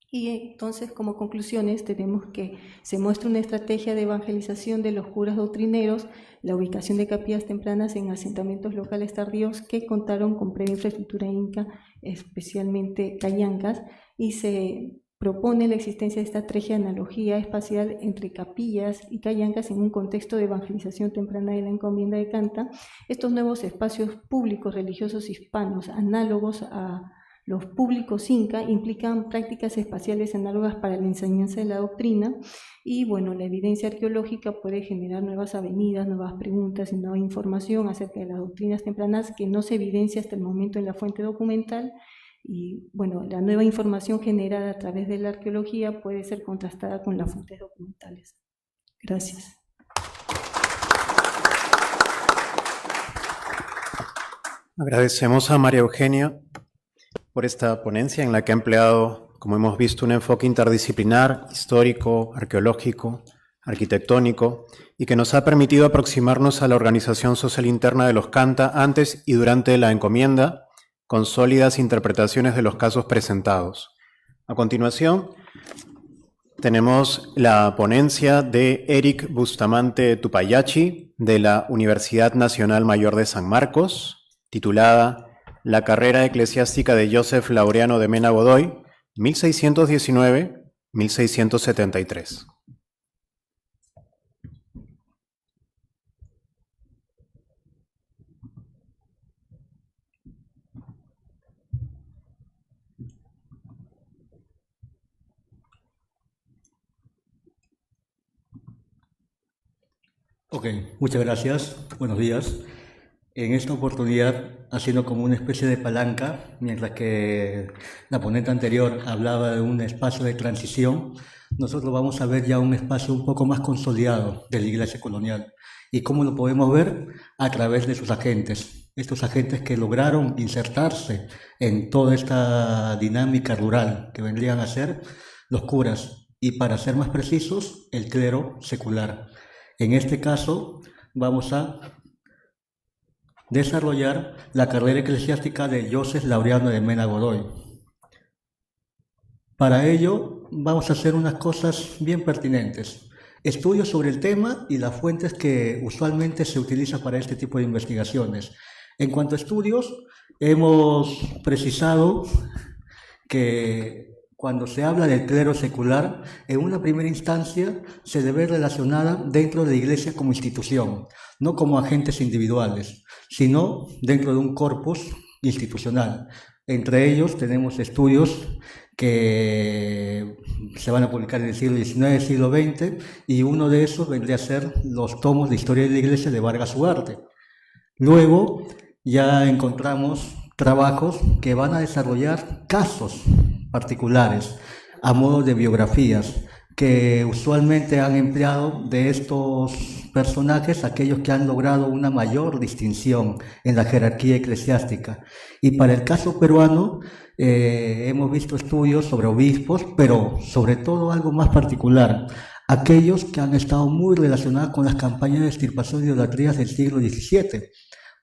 Y entonces, como conclusiones, tenemos que se muestra una estrategia de evangelización de los curas doctrineros, la ubicación de capillas tempranas en asentamientos locales tardíos que contaron con previa infraestructura inca, especialmente callancas, y se propone la existencia de esta estrategia de analogía espacial entre capillas y callancas en un contexto de evangelización temprana de la encomienda de Canta. Estos nuevos espacios públicos religiosos hispanos, análogos a los públicos inca, implican prácticas espaciales análogas para la enseñanza de la doctrina y, bueno, la evidencia arqueológica puede generar nuevas avenidas, nuevas preguntas y nueva información acerca de las doctrinas tempranas que no se evidencia hasta el momento en la fuente documental. Y, bueno, la nueva información generada a través de la arqueología puede ser contrastada con las fuentes documentales. Gracias. Agradecemos a María Eugenia por esta ponencia en la que ha empleado, como hemos visto, un enfoque interdisciplinar, histórico, arqueológico, arquitectónico, y que nos ha permitido aproximarnos a la organización social interna de los Canta antes y durante la encomienda, con sólidas interpretaciones de los casos presentados. A continuación, tenemos la ponencia de Eric Bustamante Tupayachi, de la Universidad Nacional Mayor de San Marcos, titulada La carrera eclesiástica de Joseph Laureano de Mena Godoy, 1619-1673. Ok, muchas gracias. Buenos días. En esta oportunidad, haciendo como una especie de palanca, mientras que la ponente anterior hablaba de un espacio de transición, nosotros vamos a ver ya un espacio un poco más consolidado de la Iglesia colonial. ¿Y cómo lo podemos ver? A través de sus agentes. Estos agentes que lograron insertarse en toda esta dinámica rural que vendrían a ser los curas y, para ser más precisos, el clero secular. En este caso, vamos a desarrollar la carrera eclesiástica de Joseph Laureano de Mena Godoy. Para ello, vamos a hacer unas cosas bien pertinentes. Estudios sobre el tema y las fuentes que usualmente se utilizan para este tipo de investigaciones. En cuanto a estudios, hemos precisado que cuando se habla del clero secular, en una primera instancia se debe relacionada dentro de la Iglesia como institución, no como agentes individuales, sino dentro de un corpus institucional. Entre ellos tenemos estudios que se van a publicar en el siglo XIX, siglo XX, y uno de esos vendría a ser los tomos de Historia de la Iglesia de Vargas Ugarte. Luego ya encontramos trabajos que van a desarrollar casos particulares a modo de biografías que usualmente han empleado de estos personajes aquellos que han logrado una mayor distinción en la jerarquía eclesiástica. Y para el caso peruano hemos visto estudios sobre obispos, pero sobre todo algo más particular, aquellos que han estado muy relacionados con las campañas de extirpación de idolatrías del siglo XVII.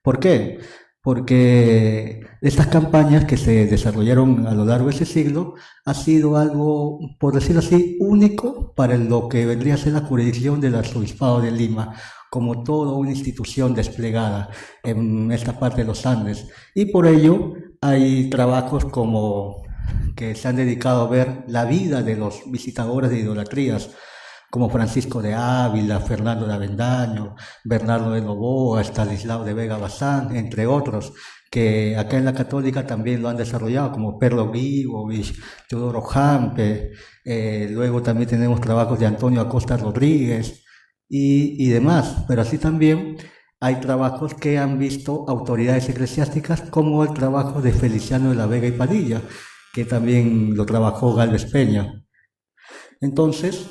¿Por qué? Porque estas campañas que se desarrollaron a lo largo de ese siglo ha sido algo, por decirlo así, único para lo que vendría a ser la jurisdicción del Arzobispado de Lima, como toda una institución desplegada en esta parte de los Andes. Y por ello hay trabajos como que se han dedicado a ver la vida de los visitadores de idolatrías, como Francisco de Ávila, Fernando de Avendaño, Bernardo de Novoa, Estanislao de Vega Bazán, entre otros, que acá en la Católica también lo han desarrollado, como Perlo Vivovich, Teodoro Jampe, luego también tenemos trabajos de Antonio Acosta Rodríguez y demás, pero así también hay trabajos que han visto autoridades eclesiásticas, como el trabajo de Feliciano de la Vega y Padilla, que también lo trabajó Gálvez Peña. Entonces,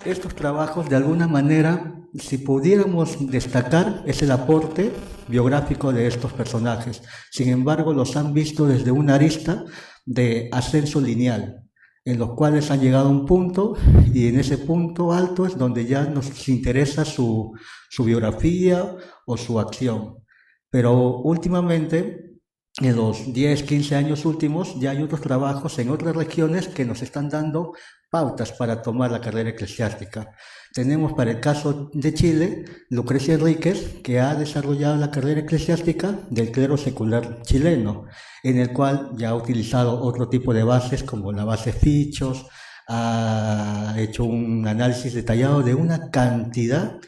estos trabajos, de alguna manera, si pudiéramos destacar, es el aporte biográfico de estos personajes. Sin embargo, los han visto desde una arista de ascenso lineal, en los cuales han llegado a un punto, y en ese punto alto es donde ya nos interesa su biografía o su acción. Pero últimamente en los 10, 15 años últimos ya hay otros trabajos en otras regiones que nos están dando pautas para tomar la carrera eclesiástica. Tenemos para el caso de Chile, Lucrecia Enríquez, que ha desarrollado la carrera eclesiástica del clero secular chileno, en el cual ya ha utilizado otro tipo de bases como la base Fichos, ha hecho un análisis detallado de una cantidad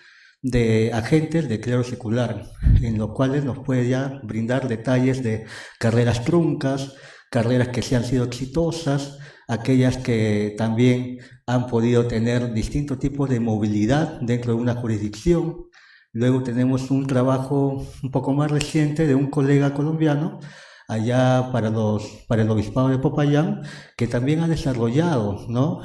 de agentes de clero secular, en los cuales nos puede ya brindar detalles de carreras truncas, carreras que sí han sido exitosas, aquellas que también han podido tener distintos tipos de movilidad dentro de una jurisdicción. Luego tenemos un trabajo un poco más reciente de un colega colombiano allá para el Obispado de Popayán, que también ha desarrollado, ¿no?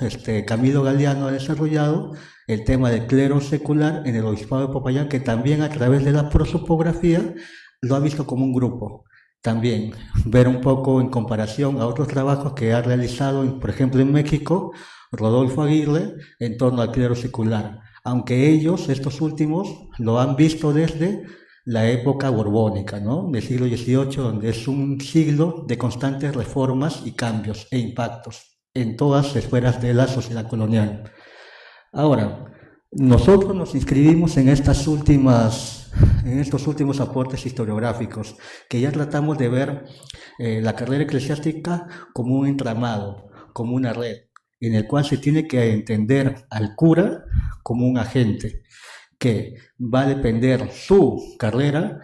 Camilo Galeano ha desarrollado el tema del clero secular en el Obispado de Popayán, que también a través de la prosopografía lo ha visto como un grupo. También ver un poco en comparación a otros trabajos que ha realizado, por ejemplo en México, Rodolfo Aguirre, en torno al clero secular, aunque ellos, estos últimos, lo han visto desde la época borbónica, ¿no? Del siglo XVIII, donde es un siglo de constantes reformas y cambios e impactos en todas las esferas de la sociedad colonial. Ahora, nosotros nos inscribimos en estos últimos aportes historiográficos, que ya tratamos de ver la carrera eclesiástica como un entramado, como una red, en el cual se tiene que entender al cura como un agente, que va a depender su carrera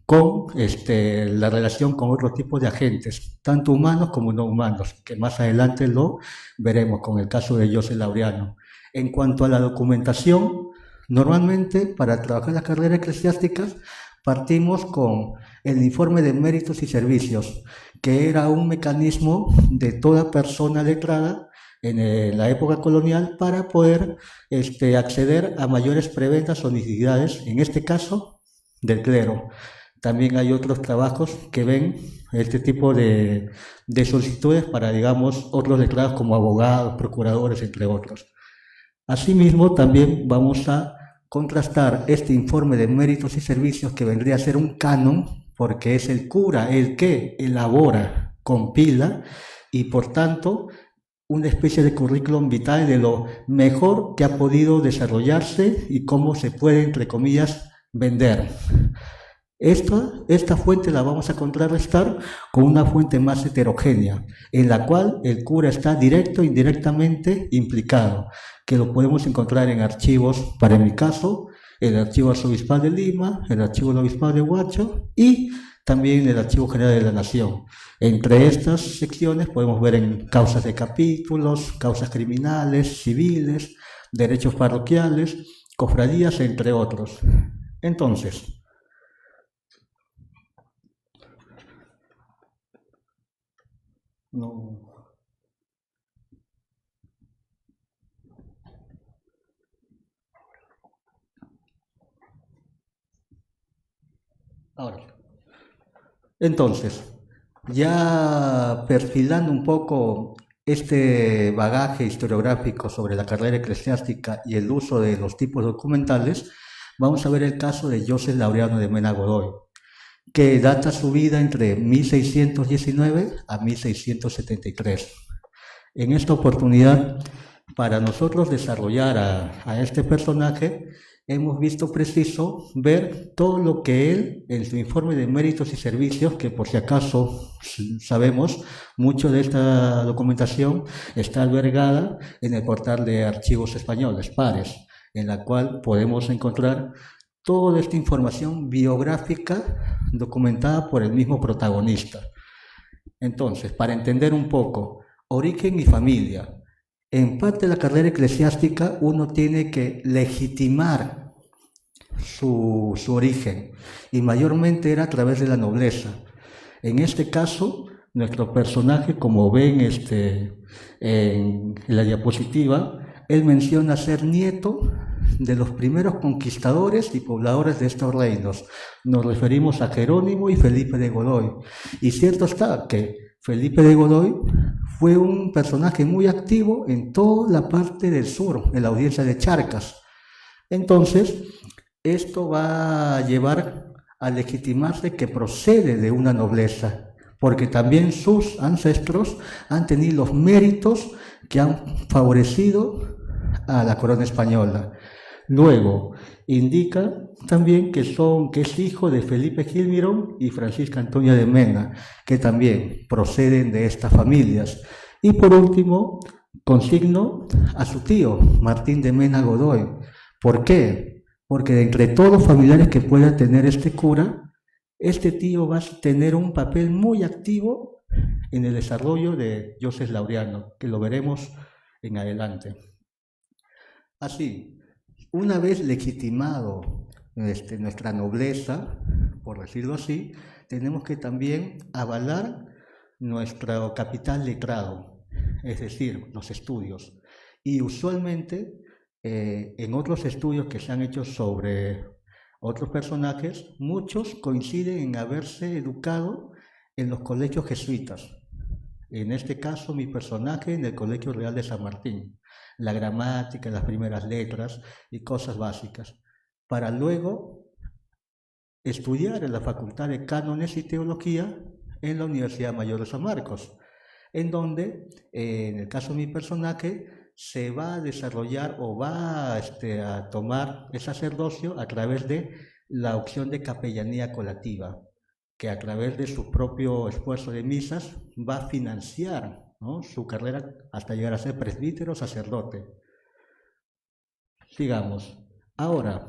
con la relación con otros tipos de agentes, tanto humanos como no humanos, que más adelante lo veremos con el caso de José Laureano. En cuanto a la documentación, normalmente para trabajar las carreras eclesiásticas partimos con el informe de méritos y servicios, que era un mecanismo de toda persona letrada en la época colonial para poder acceder a mayores prebendas o necesidades, en este caso del clero. También hay otros trabajos que ven este tipo de solicitudes para, digamos, otros letrados como abogados, procuradores, entre otros. Asimismo, también vamos a contrastar este informe de méritos y servicios, que vendría a ser un canon, porque es el cura el que elabora, compila, y por tanto una especie de currículum vitae de lo mejor que ha podido desarrollarse y cómo se puede, entre comillas, vender. Esta fuente la vamos a contrarrestar con una fuente más heterogénea, en la cual el cura está directo e indirectamente implicado, que lo podemos encontrar en archivos, para mi caso, el Archivo Arzobispal de Lima, el Archivo del Obispado de Huacho y también el Archivo General de la Nación. Entre estas secciones podemos ver en causas de capítulos, causas criminales, civiles, derechos parroquiales, cofradías, entre otros. Entonces, ya perfilando un poco este bagaje historiográfico sobre la carrera eclesiástica y el uso de los tipos documentales, vamos a ver el caso de José Laureano de Mena Godoy, que data su vida entre 1619 a 1673. En esta oportunidad, para nosotros desarrollar a este personaje, hemos visto preciso ver todo lo que él, en su informe de méritos y servicios, que por si acaso sabemos, mucho de esta documentación está albergada en el portal de archivos españoles, PARES, en la cual podemos encontrar toda esta información biográfica documentada por el mismo protagonista. Entonces, para entender un poco, origen y familia. En parte de la carrera eclesiástica uno tiene que legitimar su origen, y mayormente era a través de la nobleza. En este caso, nuestro personaje, como ven en la diapositiva, él menciona ser nieto de los primeros conquistadores y pobladores de estos reinos. Nos referimos a Jerónimo y Felipe de Godoy. Y cierto está que Felipe de Godoy fue un personaje muy activo en toda la parte del sur, en la audiencia de Charcas. Entonces, esto va a llevar a legitimarse que procede de una nobleza, porque también sus ancestros han tenido los méritos que han favorecido a la corona española. Luego, indica también que es hijo de Felipe Gil Mirón y Francisca Antonia de Mena, que también proceden de estas familias. Y por último, consigno a su tío, Martín de Mena Godoy. ¿Por qué? Porque de entre todos los familiares que pueda tener este cura, este tío va a tener un papel muy activo en el desarrollo de Joseph Laureano, que lo veremos en adelante. Así, una vez legitimado nuestra nobleza, por decirlo así, tenemos que también avalar nuestro capital letrado, es decir, los estudios. Y usualmente, en otros estudios que se han hecho sobre otros personajes, muchos coinciden en haberse educado en los colegios jesuitas. En este caso, mi personaje en el Colegio Real de San Martín. La gramática, las primeras letras y cosas básicas, para luego estudiar en la Facultad de Cánones y Teología en la Universidad Mayor de San Marcos, en donde, en el caso de mi personaje, se va a desarrollar o va a tomar el sacerdocio a través de la opción de capellanía colativa, que a través de su propio esfuerzo de misas va a financiar, ¿no?, su carrera hasta llegar a ser presbítero o sacerdote. Sigamos. Ahora,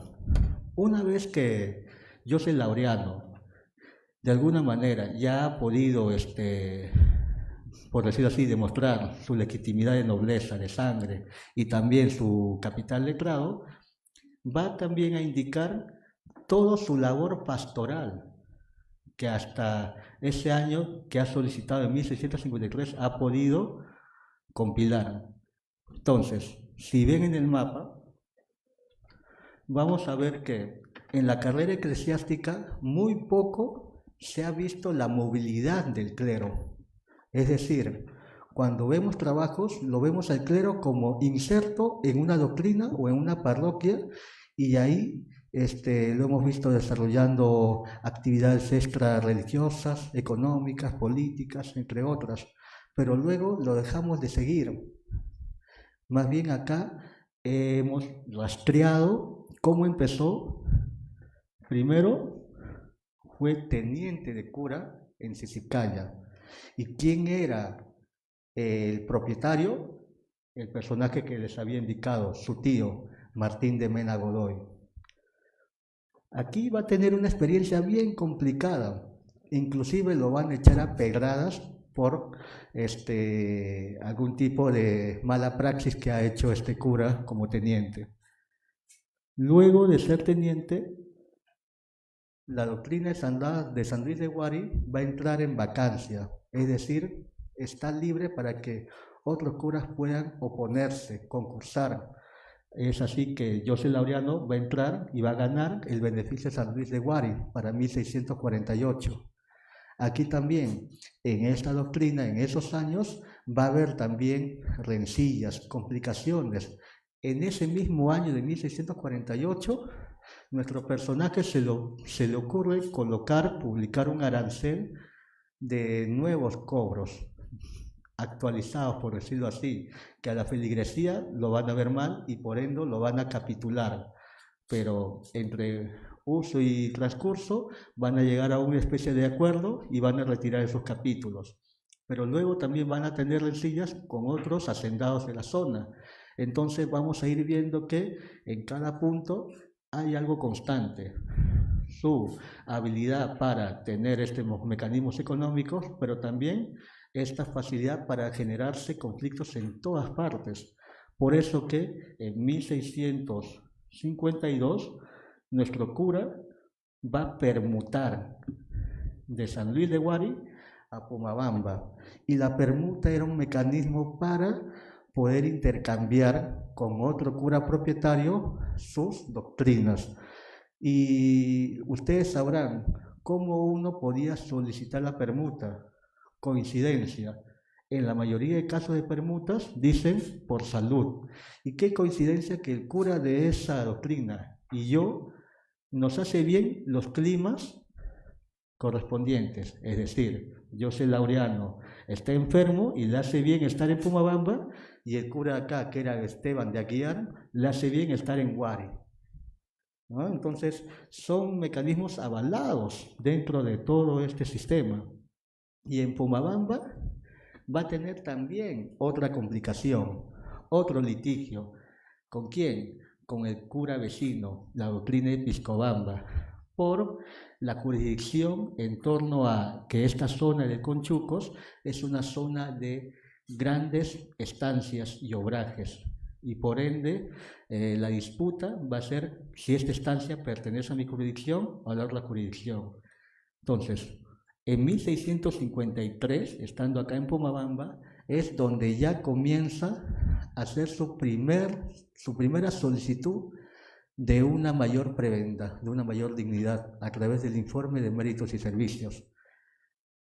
una vez que Joseph Laureano, de alguna manera, ya ha podido, por decirlo así, demostrar su legitimidad de nobleza, de sangre, y también su capital letrado, va también a indicar toda su labor pastoral, que hasta ese año que ha solicitado en 1653 ha podido compilar. Entonces, si ven en el mapa, vamos a ver que en la carrera eclesiástica muy poco se ha visto la movilidad del clero. Es decir, cuando vemos trabajos, lo vemos al clero como inserto en una doctrina o en una parroquia, y ahí lo hemos visto desarrollando actividades extrarreligiosas, económicas, políticas, entre otras, pero luego lo dejamos de seguir. Más bien acá hemos rastreado cómo empezó. Primero fue teniente de cura en Sisicaya. ¿Y quién era el propietario? El personaje que les había indicado, su tío, Martín de Mena Godoy. Aquí va a tener una experiencia bien complicada, inclusive lo van a echar a pedradas por algún tipo de mala praxis que ha hecho este cura como teniente. Luego de ser teniente, la doctrina de San Luis de Guari va a entrar en vacancia, es decir, está libre para que otros curas puedan oponerse, concursar. Es así que Joseph Laureano va a entrar y va a ganar el beneficio de San Luis de Guari para 1648. Aquí también, en esta doctrina, en esos años, va a haber también rencillas, complicaciones. En ese mismo año de 1648, nuestro personaje se le ocurre publicar un arancel de nuevos cobros, actualizados, por decirlo así, que a la feligresía lo van a ver mal y por ende lo van a capitular, pero entre uso y transcurso van a llegar a una especie de acuerdo y van a retirar esos capítulos, pero luego también van a tener rencillas con otros hacendados de la zona. Entonces vamos a ir viendo que en cada punto hay algo constante, su habilidad para tener estos mecanismos económicos, pero también esta facilidad para generarse conflictos en todas partes. Por eso que en 1652 nuestro cura va a permutar de San Luis de Guari a Pomabamba, y la permuta era un mecanismo para poder intercambiar con otro cura propietario sus doctrinas. Y ustedes sabrán cómo uno podía solicitar la permuta. Coincidencia. En la mayoría de casos de permutas dicen por salud. Y qué coincidencia que el cura de esa doctrina y yo nos hace bien los climas correspondientes, es decir, José Laureano está enfermo y le hace bien estar en Pomabamba, y el cura acá, que era Esteban de Aguiar, le hace bien estar en Huari, ¿no? Entonces, son mecanismos avalados dentro de todo este sistema. Y en Pomabamba va a tener también otra complicación, otro litigio. ¿Con quién? Con el cura vecino, la doctrina episcobamba, por la jurisdicción en torno a que esta zona de Conchucos es una zona de grandes estancias y obrajes, y por ende la disputa va a ser si esta estancia pertenece a mi jurisdicción o a la otra jurisdicción. Entonces, en 1653, estando acá en Pomabamba, es donde ya comienza a hacer su primera solicitud de una mayor prebenda, de una mayor dignidad, a través del informe de méritos y servicios.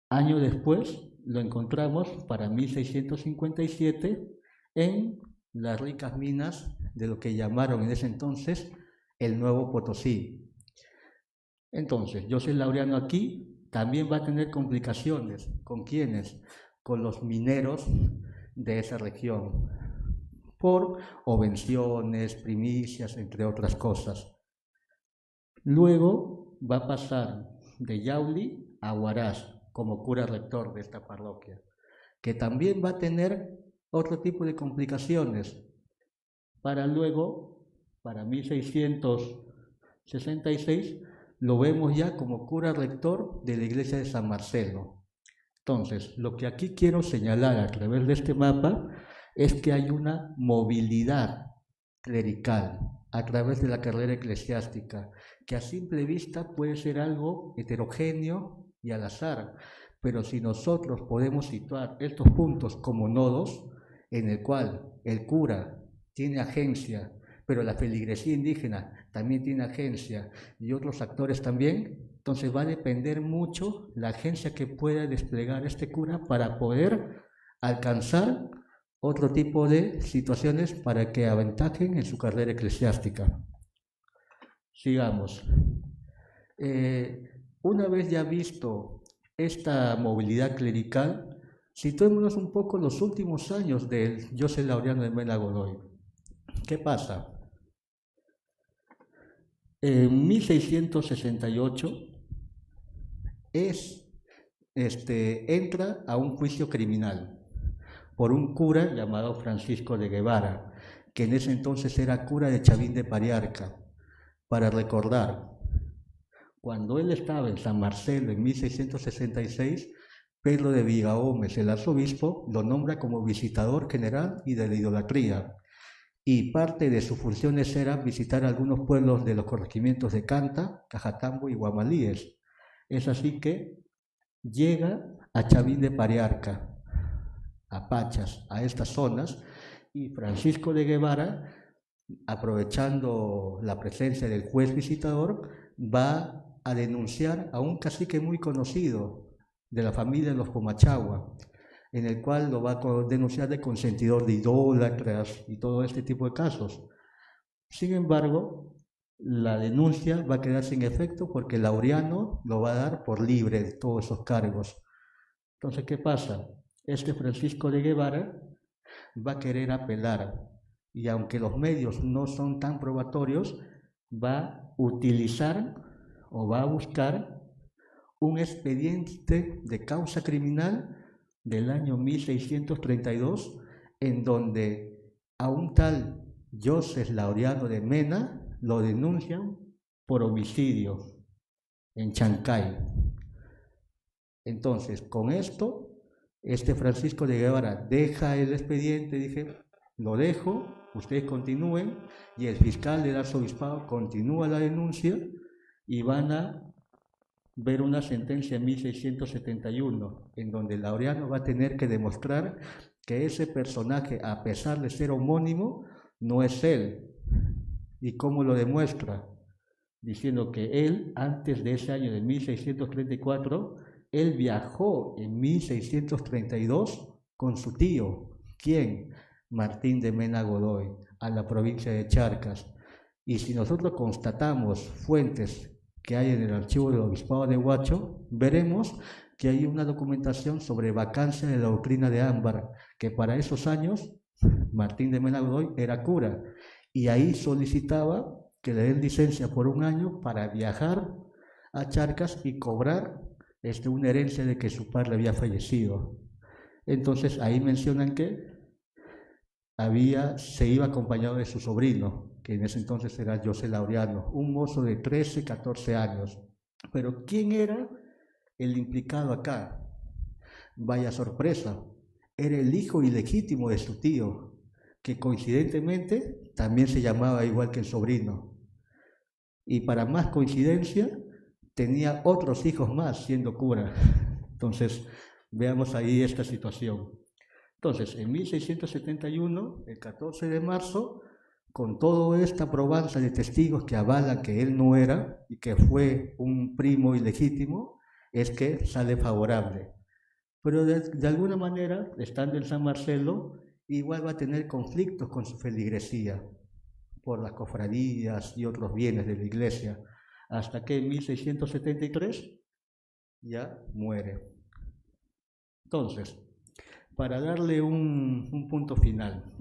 Año después lo encontramos para 1657 en las ricas minas de lo que llamaron en ese entonces el Nuevo Potosí. Entonces, José Laureano aquí también va a tener complicaciones. ¿Con quiénes? Con los mineros de esa región, por obvenciones, primicias, entre otras cosas. Luego va a pasar de Yauli a Huaraz como cura rector de esta parroquia, que también va a tener otro tipo de complicaciones, para luego, para 1666, lo vemos ya como cura rector de la iglesia de San Marcelo. Entonces, lo que aquí quiero señalar a través de este mapa es que hay una movilidad clerical a través de la carrera eclesiástica, que a simple vista puede ser algo heterogéneo y al azar, pero si nosotros podemos situar estos puntos como nodos, en el cual el cura tiene agencia, pero la feligresía indígena también tiene agencia y otros actores también, entonces va a depender mucho la agencia que pueda desplegar este cura para poder alcanzar otro tipo de situaciones para que aventajen en su carrera eclesiástica. Sigamos. Una vez ya visto esta movilidad clerical, situémonos un poco en los últimos años de José Laureano de Mena Godoy. ¿Qué pasa? En 1668 entra a un juicio criminal por un cura llamado Francisco de Guevara, que en ese entonces era cura de Chavín de Pariarca. Para recordar, cuando él estaba en San Marcelo en 1666, Pedro de Vigahómez, el arzobispo, lo nombra como visitador general y de la idolatría, y parte de sus funciones era visitar algunos pueblos de los corregimientos de Canta, Cajatambo y Guamalíes. Es así que llega a Chavín de Pariarca, a Pachas, a estas zonas, y Francisco de Guevara, aprovechando la presencia del juez visitador, va a denunciar a un cacique muy conocido de la familia de los Pomachagua, en el cual lo va a denunciar de consentidor de idólatras y todo este tipo de casos. Sin embargo, la denuncia va a quedar sin efecto porque Laureano lo va a dar por libre de todos esos cargos. Entonces, ¿qué pasa? Francisco de Guevara va a querer apelar, y aunque los medios no son tan probatorios, va a utilizar o va a buscar un expediente de causa criminal del año 1632, en donde a un tal José Laureano de Mena lo denuncian por homicidio en Chancay. Entonces, con esto, Francisco de Guevara deja el expediente, lo dejo, ustedes continúen, y el fiscal del arzobispado continúa la denuncia, y van a ver una sentencia en 1671, en donde Laureano va a tener que demostrar que ese personaje, a pesar de ser homónimo, no es él. ¿Y cómo lo demuestra? Diciendo que él, antes de ese año de 1634, él viajó en 1632 con su tío. ¿Quién? Martín de Mena Godoy, a la provincia de Charcas. Y si nosotros constatamos fuentes que hay en el archivo del Obispado de Huacho, veremos que hay una documentación sobre vacancia de la doctrina de Ámbar, que para esos años Martín de Mena Godoy era cura, y ahí solicitaba que le den licencia por un año para viajar a Charcas y cobrar una herencia de que su padre había fallecido. Entonces ahí mencionan que se iba acompañado de su sobrino, que en ese entonces era José Laureano, un mozo de 13, 14 años. Pero ¿quién era el implicado acá? Vaya sorpresa, era el hijo ilegítimo de su tío, que coincidentemente también se llamaba igual que el sobrino. Y para más coincidencia, tenía otros hijos más siendo cura. Entonces, veamos ahí esta situación. Entonces, en 1671, el 14 de marzo, con toda esta probanza de testigos que avalan que él no era y que fue un primo ilegítimo, es que sale favorable. Pero de alguna manera, estando en San Marcelo, igual va a tener conflictos con su feligresía por las cofradías y otros bienes de la iglesia, hasta que en 1673 ya muere. Entonces, para darle un punto final,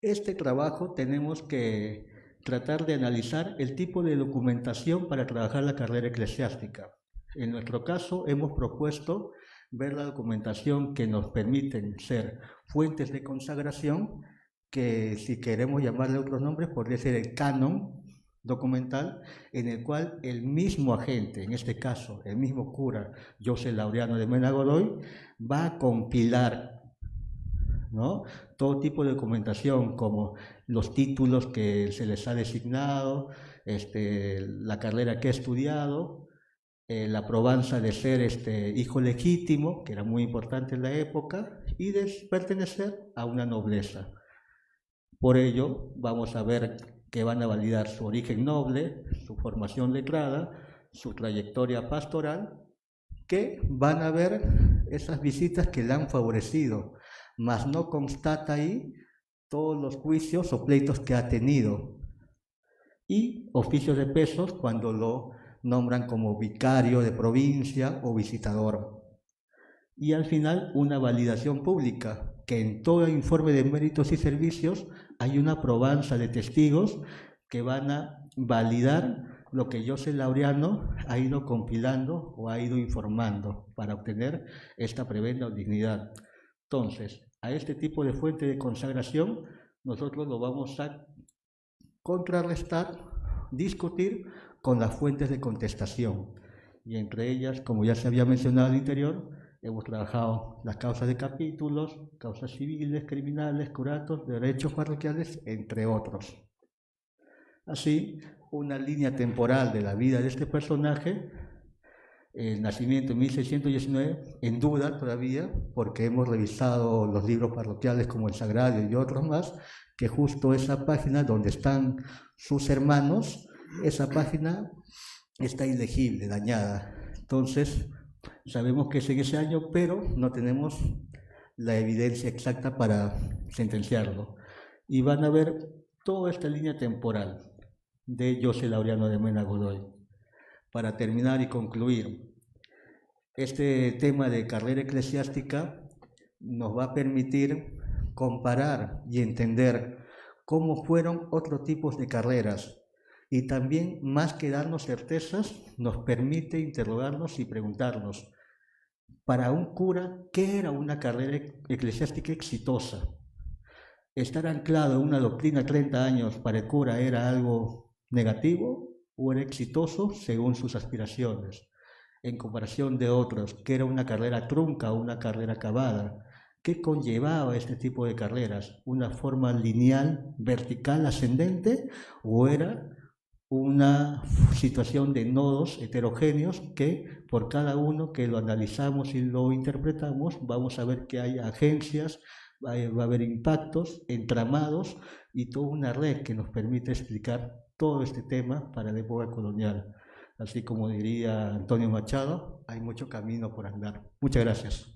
este trabajo tenemos que tratar de analizar el tipo de documentación para trabajar la carrera eclesiástica. En nuestro caso, hemos propuesto ver la documentación que nos permiten ser fuentes de consagración, que si queremos llamarle otros nombres, podría ser el canon documental, en el cual el mismo agente, en este caso el mismo cura, José Laureano de Mena Godoy, va a compilar, ¿no?, todo tipo de documentación, como los títulos que se les ha designado, la carrera que ha estudiado, la probanza de ser hijo legítimo, que era muy importante en la época, y de pertenecer a una nobleza. Por ello, vamos a ver que van a validar su origen noble, su formación letrada, su trayectoria pastoral, que van a ver esas visitas que le han favorecido, mas no constata ahí todos los juicios o pleitos que ha tenido, y oficios de pesos cuando lo nombran como vicario de provincia o visitador. Y al final, una validación pública, que en todo informe de méritos y servicios hay una probanza de testigos que van a validar lo que José Laureano ha ido compilando o ha ido informando para obtener esta prebenda o dignidad. Entonces, a este tipo de fuente de consagración nosotros lo vamos a contrarrestar, discutir con las fuentes de contestación, y entre ellas, como ya se había mencionado al interior, hemos trabajado las causas de capítulos, causas civiles, criminales, curatos, derechos parroquiales, entre otros. Así, una línea temporal de la vida de este personaje, el nacimiento en 1619, en duda todavía, porque hemos revisado los libros parroquiales como el Sagrario y otros más, que justo esa página donde están sus hermanos, esa página está ilegible, dañada. Entonces, sabemos que es en ese año, pero no tenemos la evidencia exacta para sentenciarlo. Y van a ver toda esta línea temporal de José Laureano de Mena Godoy. Para terminar y concluir, este tema de carrera eclesiástica nos va a permitir comparar y entender cómo fueron otros tipos de carreras, y también, más que darnos certezas, nos permite interrogarnos y preguntarnos, para un cura, ¿qué era una carrera eclesiástica exitosa? ¿Estar anclado en una doctrina 30 años para el cura era algo negativo o era exitoso según sus aspiraciones? En comparación de otros, ¿qué era una carrera trunca o una carrera acabada? ¿Qué conllevaba este tipo de carreras? ¿Una forma lineal, vertical, ascendente, o era una situación de nodos heterogéneos que por cada uno que lo analizamos y lo interpretamos vamos a ver que hay agencias, va a haber impactos, entramados y toda una red que nos permite explicar todo este tema para la época colonial? Así como diría Antonio Machado, hay mucho camino por andar. Muchas gracias.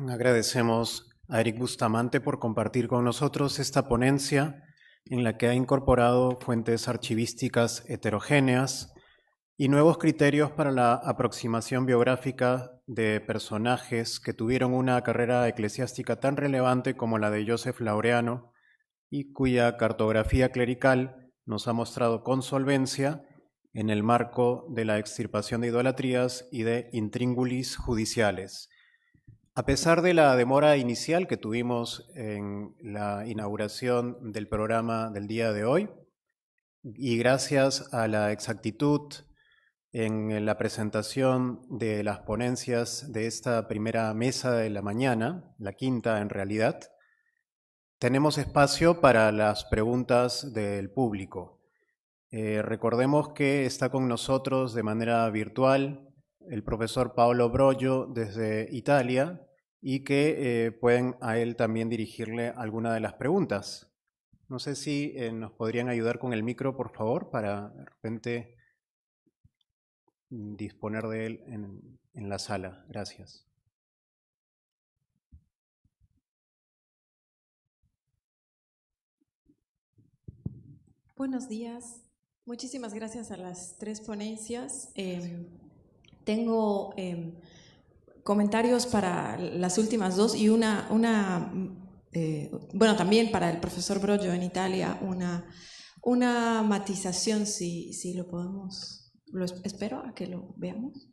Agradecemos a Eric Bustamante por compartir con nosotros esta ponencia en la que ha incorporado fuentes archivísticas heterogéneas y nuevos criterios para la aproximación biográfica de personajes que tuvieron una carrera eclesiástica tan relevante como la de Joseph Laureano y cuya cartografía clerical nos ha mostrado con solvencia en el marco de la extirpación de idolatrías y de intríngulis judiciales. A pesar de la demora inicial que tuvimos en la inauguración del programa del día de hoy, y gracias a la exactitud en la presentación de las ponencias de esta primera mesa de la mañana, la quinta en realidad, tenemos espacio para las preguntas del público. Recordemos que está con nosotros de manera virtual el profesor Paolo Brogio desde Italia y que pueden a él también dirigirle alguna de las preguntas. No sé si nos podrían ayudar con el micro, por favor, para de repente disponer de él en la sala. Gracias. Buenos días. Muchísimas gracias a las tres ponencias. Tengo comentarios para las últimas dos y bueno, también para el profesor Brogio en Italia, una matización, si lo podemos, espero a que lo veamos.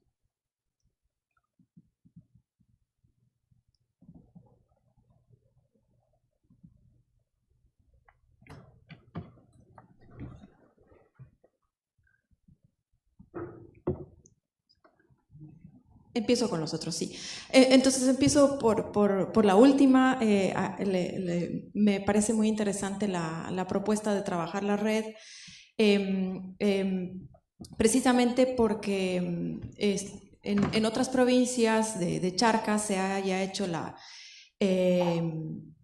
Empiezo con los otros, sí. Entonces empiezo por la última. Me parece muy interesante la propuesta de trabajar la red, precisamente porque en otras provincias de Charcas se haya hecho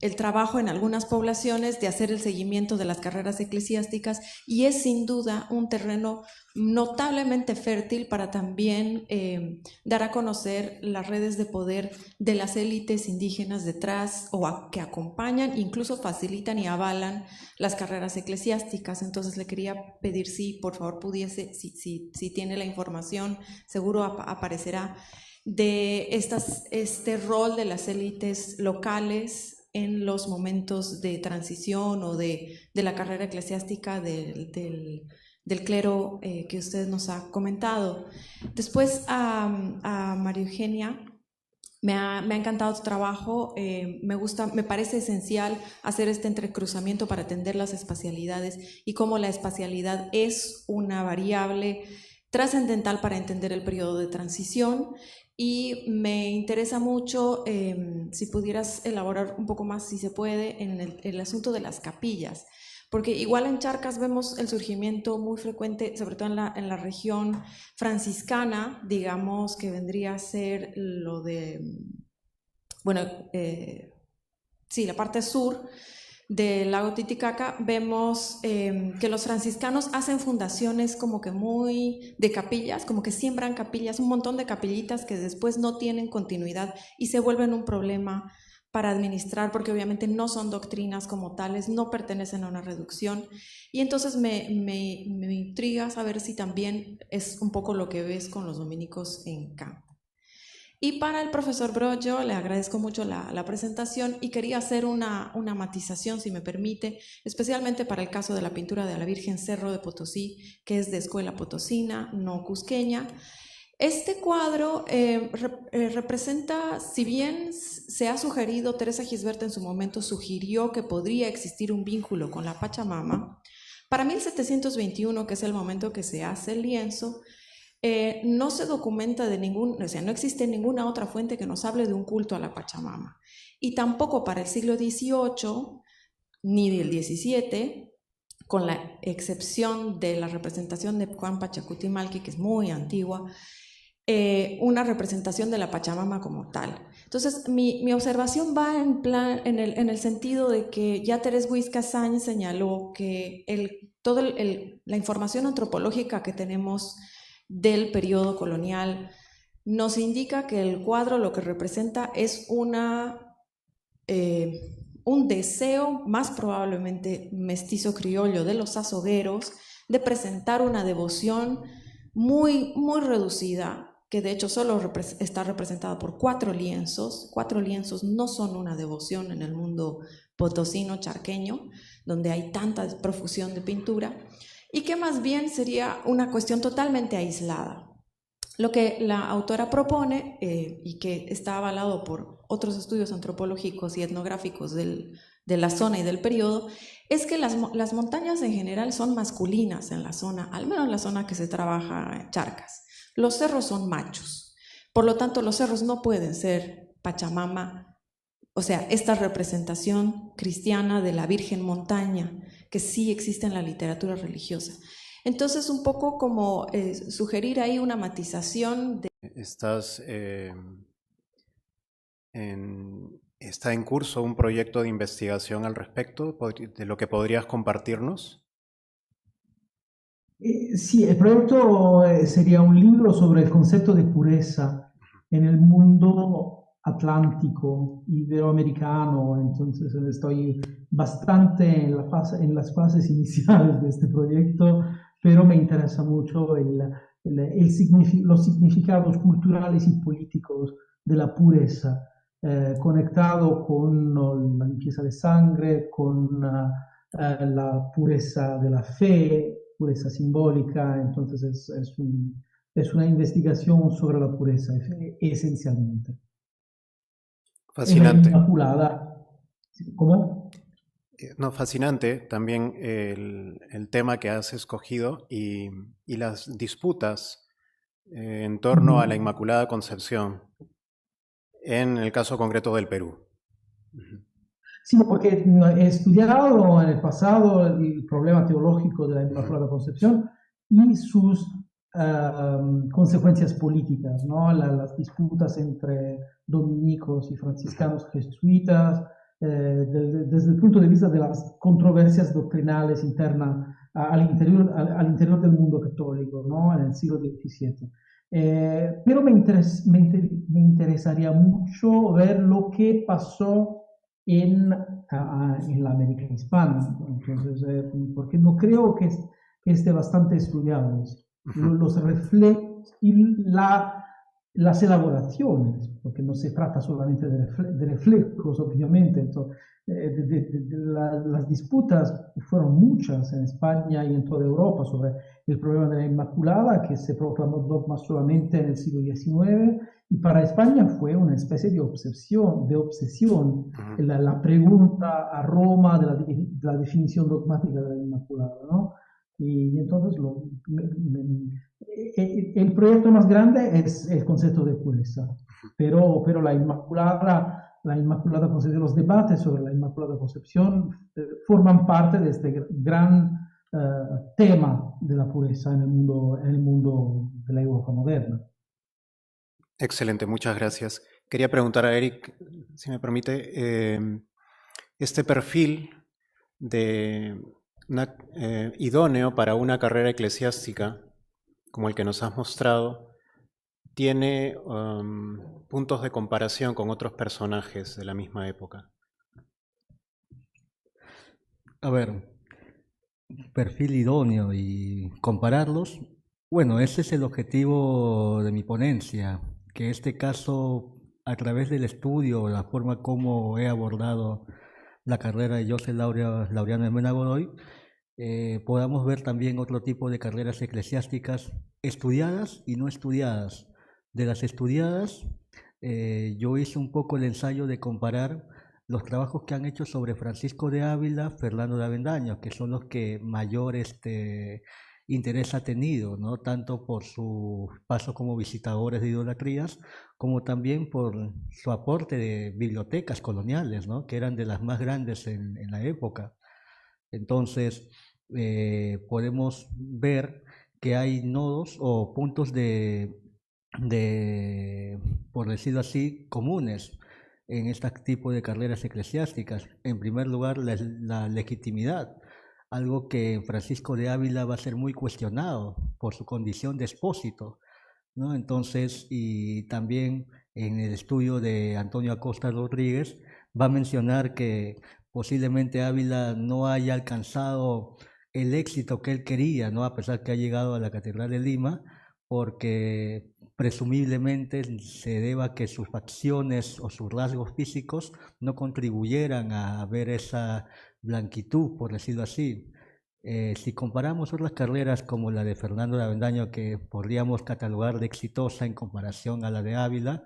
el trabajo en algunas poblaciones de hacer el seguimiento de las carreras eclesiásticas, y es sin duda un terreno notablemente fértil para también dar a conocer las redes de poder de las élites indígenas detrás que acompañan, incluso facilitan y avalan las carreras eclesiásticas. Entonces le quería pedir si por favor pudiese, si tiene la información, seguro aparecerá, de este rol de las élites locales en los momentos de transición o de la carrera eclesiástica del clero que usted nos ha comentado. Después a María Eugenia, me ha encantado tu trabajo. Me parece esencial hacer este entrecruzamiento para atender las espacialidades y cómo la espacialidad es una variable trascendental para entender el periodo de transición. Y me interesa mucho, si pudieras elaborar un poco más, si se puede, en el asunto de las capillas, porque igual en Charcas vemos el surgimiento muy frecuente, sobre todo en la región franciscana, digamos, que vendría a ser lo de, bueno, sí, la parte sur del lago Titicaca. Vemos que los franciscanos hacen fundaciones como que muy de capillas, como que siembran capillas, un montón de capillitas que después no tienen continuidad y se vuelven un problema para administrar, porque obviamente no son doctrinas como tales, no pertenecen a una reducción. Y entonces me intriga saber si también es un poco lo que ves con los dominicos en campo. Y para el profesor Brogio le agradezco mucho la presentación y quería hacer una matización, si me permite, especialmente para el caso de la pintura de la Virgen Cerro de Potosí, que es de escuela potosina, no cusqueña. Este cuadro representa, si bien se ha sugerido, Teresa Gisbert en su momento sugirió que podría existir un vínculo con la Pachamama, para 1721, que es el momento que se hace el lienzo, no se documenta no existe ninguna otra fuente que nos hable de un culto a la Pachamama. Y tampoco para el siglo XVIII ni del XVII, con la excepción de la representación de Juan Pachacutimalqui, que es muy antigua, una representación de la Pachamama como tal. Entonces, mi observación va en el sentido de que ya Teresa Huizcasañ señaló que toda la información antropológica que tenemos del periodo colonial nos indica que el cuadro lo que representa es una un deseo, más probablemente mestizo criollo, de los azogueros, de presentar una devoción muy, muy reducida, que de hecho solo está representada por 4 lienzos. 4 lienzos no son una devoción en el mundo potosino, charqueño, donde hay tanta profusión de pintura, y que más bien sería una cuestión totalmente aislada. Lo que la autora propone, y que está avalado por otros estudios antropológicos y etnográficos de la zona y del periodo, es que las montañas en general son masculinas en la zona, al menos en la zona que se trabaja en Charcas. Los cerros son machos, por lo tanto los cerros no pueden ser Pachamama, o sea, esta representación cristiana de la Virgen Montaña, que sí existe en la literatura religiosa. Entonces, un poco como sugerir ahí una matización de... ¿Está en curso un proyecto de investigación al respecto, de lo que podrías compartirnos? Sí, el proyecto sería un libro sobre el concepto de pureza en el mundo atlántico, iberoamericano. Entonces estoy bastante en las fases iniciales de este proyecto, pero me interesa mucho los significados culturales y políticos de la pureza, conectado con la limpieza de sangre, con la pureza de la fe, pureza simbólica. Entonces es una investigación sobre la pureza esencialmente. Fascinante. En la Inmaculada. ¿Cómo? No, fascinante también el tema que has escogido y las disputas en torno a la Inmaculada Concepción, en el caso concreto del Perú. Sí, porque he estudiado en el pasado el problema teológico de la Inmaculada Concepción y sus consecuencias políticas, ¿no? Las disputas entre dominicos y franciscanos jesuitas, desde el punto de vista de las controversias doctrinales internas al interior del mundo católico, ¿no? En el siglo XVII. Pero me interesaría mucho ver lo que pasó en la América hispana. Entonces, porque no creo que esté bastante estudiado los reflejos y las elaboraciones, porque no se trata solamente de reflejos, obviamente. Entonces, las disputas fueron muchas en España y en toda Europa sobre el problema de la Inmaculada, que se proclamó dogma solamente en el siglo XIX, y para España fue una especie de obsesión. La pregunta a Roma de la definición dogmática de la Inmaculada, ¿no? Y entonces el proyecto más grande es el concepto de pureza, pero la Inmaculada Concepción, los debates sobre la Inmaculada Concepción forman parte de este gran tema de la pureza en el mundo de la Europa moderna. Excelente, muchas gracias. Quería preguntar a Eric, si me permite, este perfil de idóneo para una carrera eclesiástica, como el que nos has mostrado, tiene puntos de comparación con otros personajes de la misma época. A ver, perfil idóneo y compararlos. Bueno, ese es el objetivo de mi ponencia, que este caso, a través del estudio, la forma como he abordado la carrera de Joseph Laureano de Mena Godoy, podamos ver también otro tipo de carreras eclesiásticas estudiadas y no estudiadas. De las estudiadas, yo hice un poco el ensayo de comparar los trabajos que han hecho sobre Francisco de Ávila, Fernando de Avendaño, que son los que mayor interés ha tenido, ¿no? Tanto por su paso como visitadores de idolatrías, como también por su aporte de bibliotecas coloniales, ¿no? Que eran de las más grandes en la época. Entonces, podemos ver que hay nodos o puntos por decirlo así, comunes en este tipo de carreras eclesiásticas. En primer lugar, la legitimidad, algo que Francisco de Ávila va a ser muy cuestionado por su condición de expósito, ¿no? Entonces, y también en el estudio de Antonio Acosta Rodríguez, va a mencionar que posiblemente Ávila no haya alcanzado el éxito que él quería, ¿no? A pesar que ha llegado a la Catedral de Lima, porque presumiblemente se deba a que sus facciones o sus rasgos físicos no contribuyeran a ver esa blanquitud, por decirlo así. Si comparamos otras carreras como la de Fernando de Avendaño, que podríamos catalogar de exitosa en comparación a la de Ávila,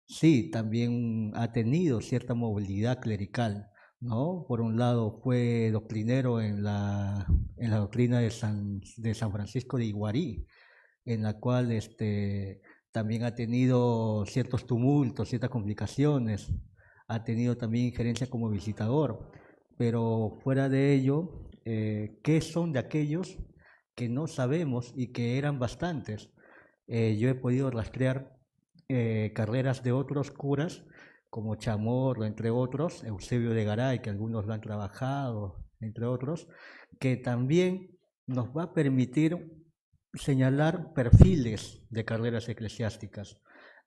sí, también ha tenido cierta movilidad clerical, ¿no? Por un lado fue doctrinero en la doctrina de San Francisco de Iguarí, en la cual también ha tenido ciertos tumultos, ciertas complicaciones, ha tenido también injerencia como visitador, pero fuera de ello, ¿qué son de aquellos que no sabemos y que eran bastantes? Yo he podido rastrear carreras de otros curas, como Chamorro, entre otros, Eusebio de Garay, que algunos lo han trabajado, entre otros, que también nos va a permitir señalar perfiles de carreras eclesiásticas,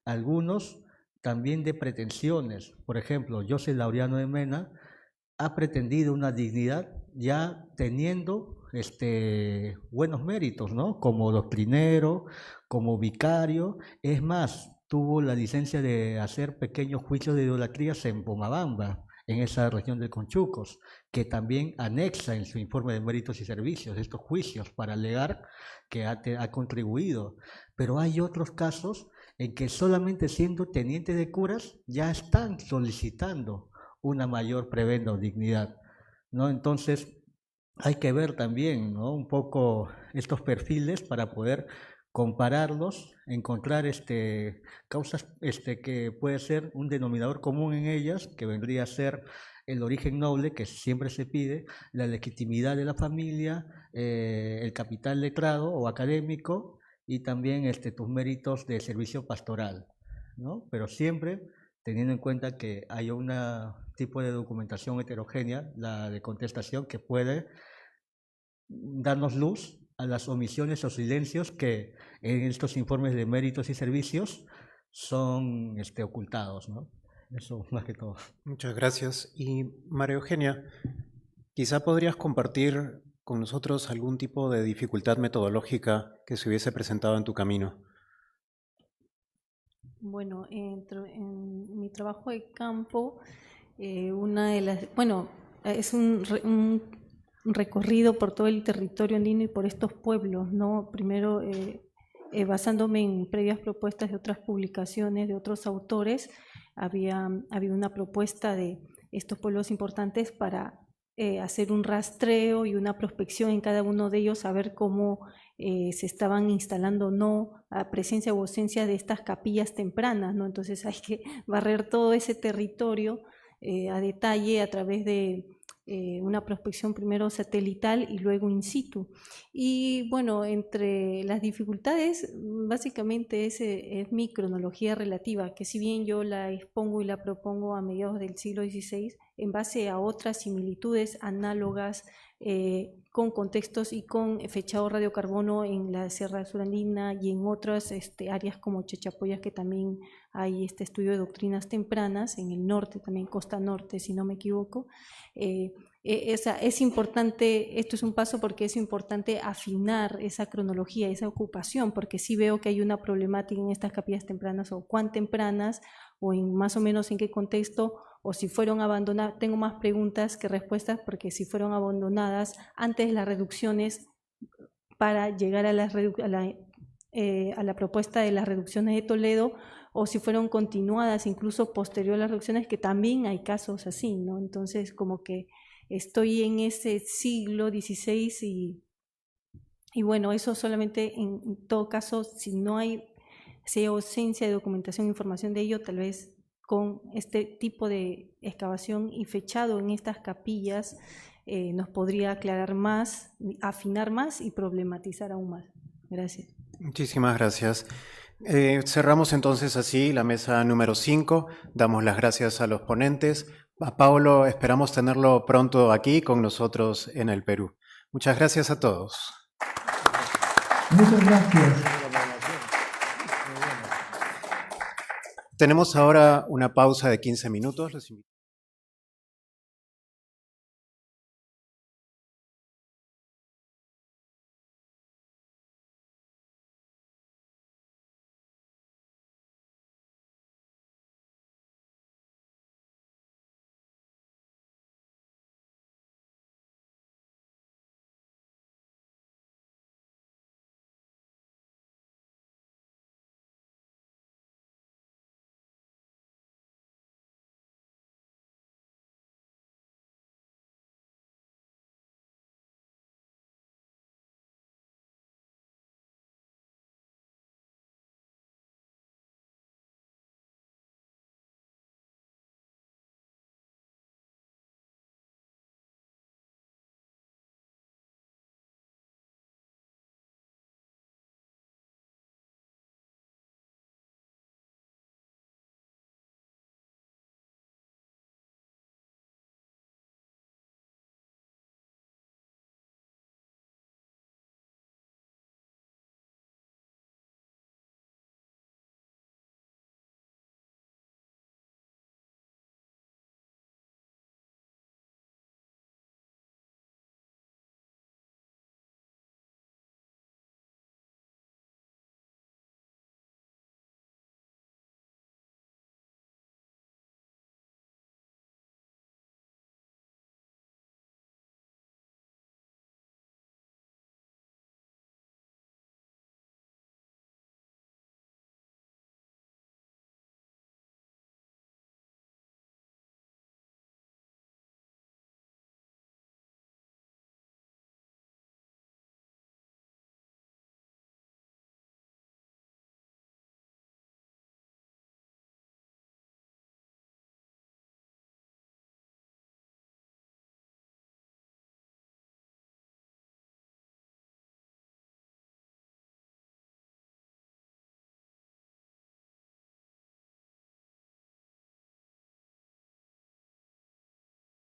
algunos también de pretensiones. Por ejemplo, José Laureano de Mena ha pretendido una dignidad ya teniendo buenos méritos, ¿no? Como doctrinero, como vicario. Es más, tuvo la licencia de hacer pequeños juicios de idolatrías en Pomabamba, en esa región de Conchucos, que también anexa en su informe de méritos y servicios estos juicios para alegar que ha contribuido. Pero hay otros casos en que solamente siendo teniente de curas ya están solicitando una mayor prebenda o dignidad, ¿no? Entonces hay que ver también, ¿no?, un poco estos perfiles para poder compararlos, encontrar causas que puede ser un denominador común en ellas, que vendría a ser el origen noble que siempre se pide, la legitimidad de la familia, el capital letrado o académico y también tus méritos de servicio pastoral, ¿no? Pero siempre teniendo en cuenta que hay un tipo de documentación heterogénea, la de contestación, que puede darnos luz a las omisiones o silencios que en estos informes de méritos y servicios son ocultados, ¿no? Eso más que todo. Muchas gracias. Y María Eugenia, quizá podrías compartir con nosotros algún tipo de dificultad metodológica que se hubiese presentado en tu camino. Bueno, en mi trabajo de campo, una de las, bueno, es un recorrido por todo el territorio andino y por estos pueblos, ¿no? Primero, basándome en previas propuestas de otras publicaciones, de otros autores, había una propuesta de estos pueblos importantes para hacer un rastreo y una prospección en cada uno de ellos, a ver cómo se estaban instalando o no a presencia o ausencia de estas capillas tempranas, ¿no? Entonces hay que barrer todo ese territorio a detalle a través de una prospección primero satelital y luego in situ. Y bueno, entre las dificultades, básicamente es mi cronología relativa, que si bien yo la expongo y la propongo a mediados del siglo XVI, en base a otras similitudes análogas con contextos y con fechado radiocarbono en la Sierra Surandina y en otras áreas como Chachapoyas, que también hay estudio de doctrinas tempranas, en el norte, también costa norte, si no me equivoco. Es importante, esto es un paso porque es importante afinar esa cronología, esa ocupación, porque sí veo que hay una problemática en estas capillas tempranas, o cuán tempranas, o en más o menos en qué contexto, o si fueron abandonadas. Tengo más preguntas que respuestas, porque si fueron abandonadas antes de las reducciones para llegar a la propuesta de las reducciones de Toledo, o si fueron continuadas incluso posterior a las reducciones, que también hay casos así, ¿no? Entonces, como que estoy en ese siglo XVI y bueno, eso solamente en todo caso, si hay ausencia de documentación e información de ello, tal vez con este tipo de excavación y fechado en estas capillas nos podría aclarar más, afinar más y problematizar aún más. Gracias. Muchísimas gracias. Cerramos entonces así la mesa número 5. Damos las gracias a los ponentes. A Paulo esperamos tenerlo pronto aquí con nosotros en el Perú. Muchas gracias a todos. Muchas gracias. Tenemos ahora una pausa de 15 minutos.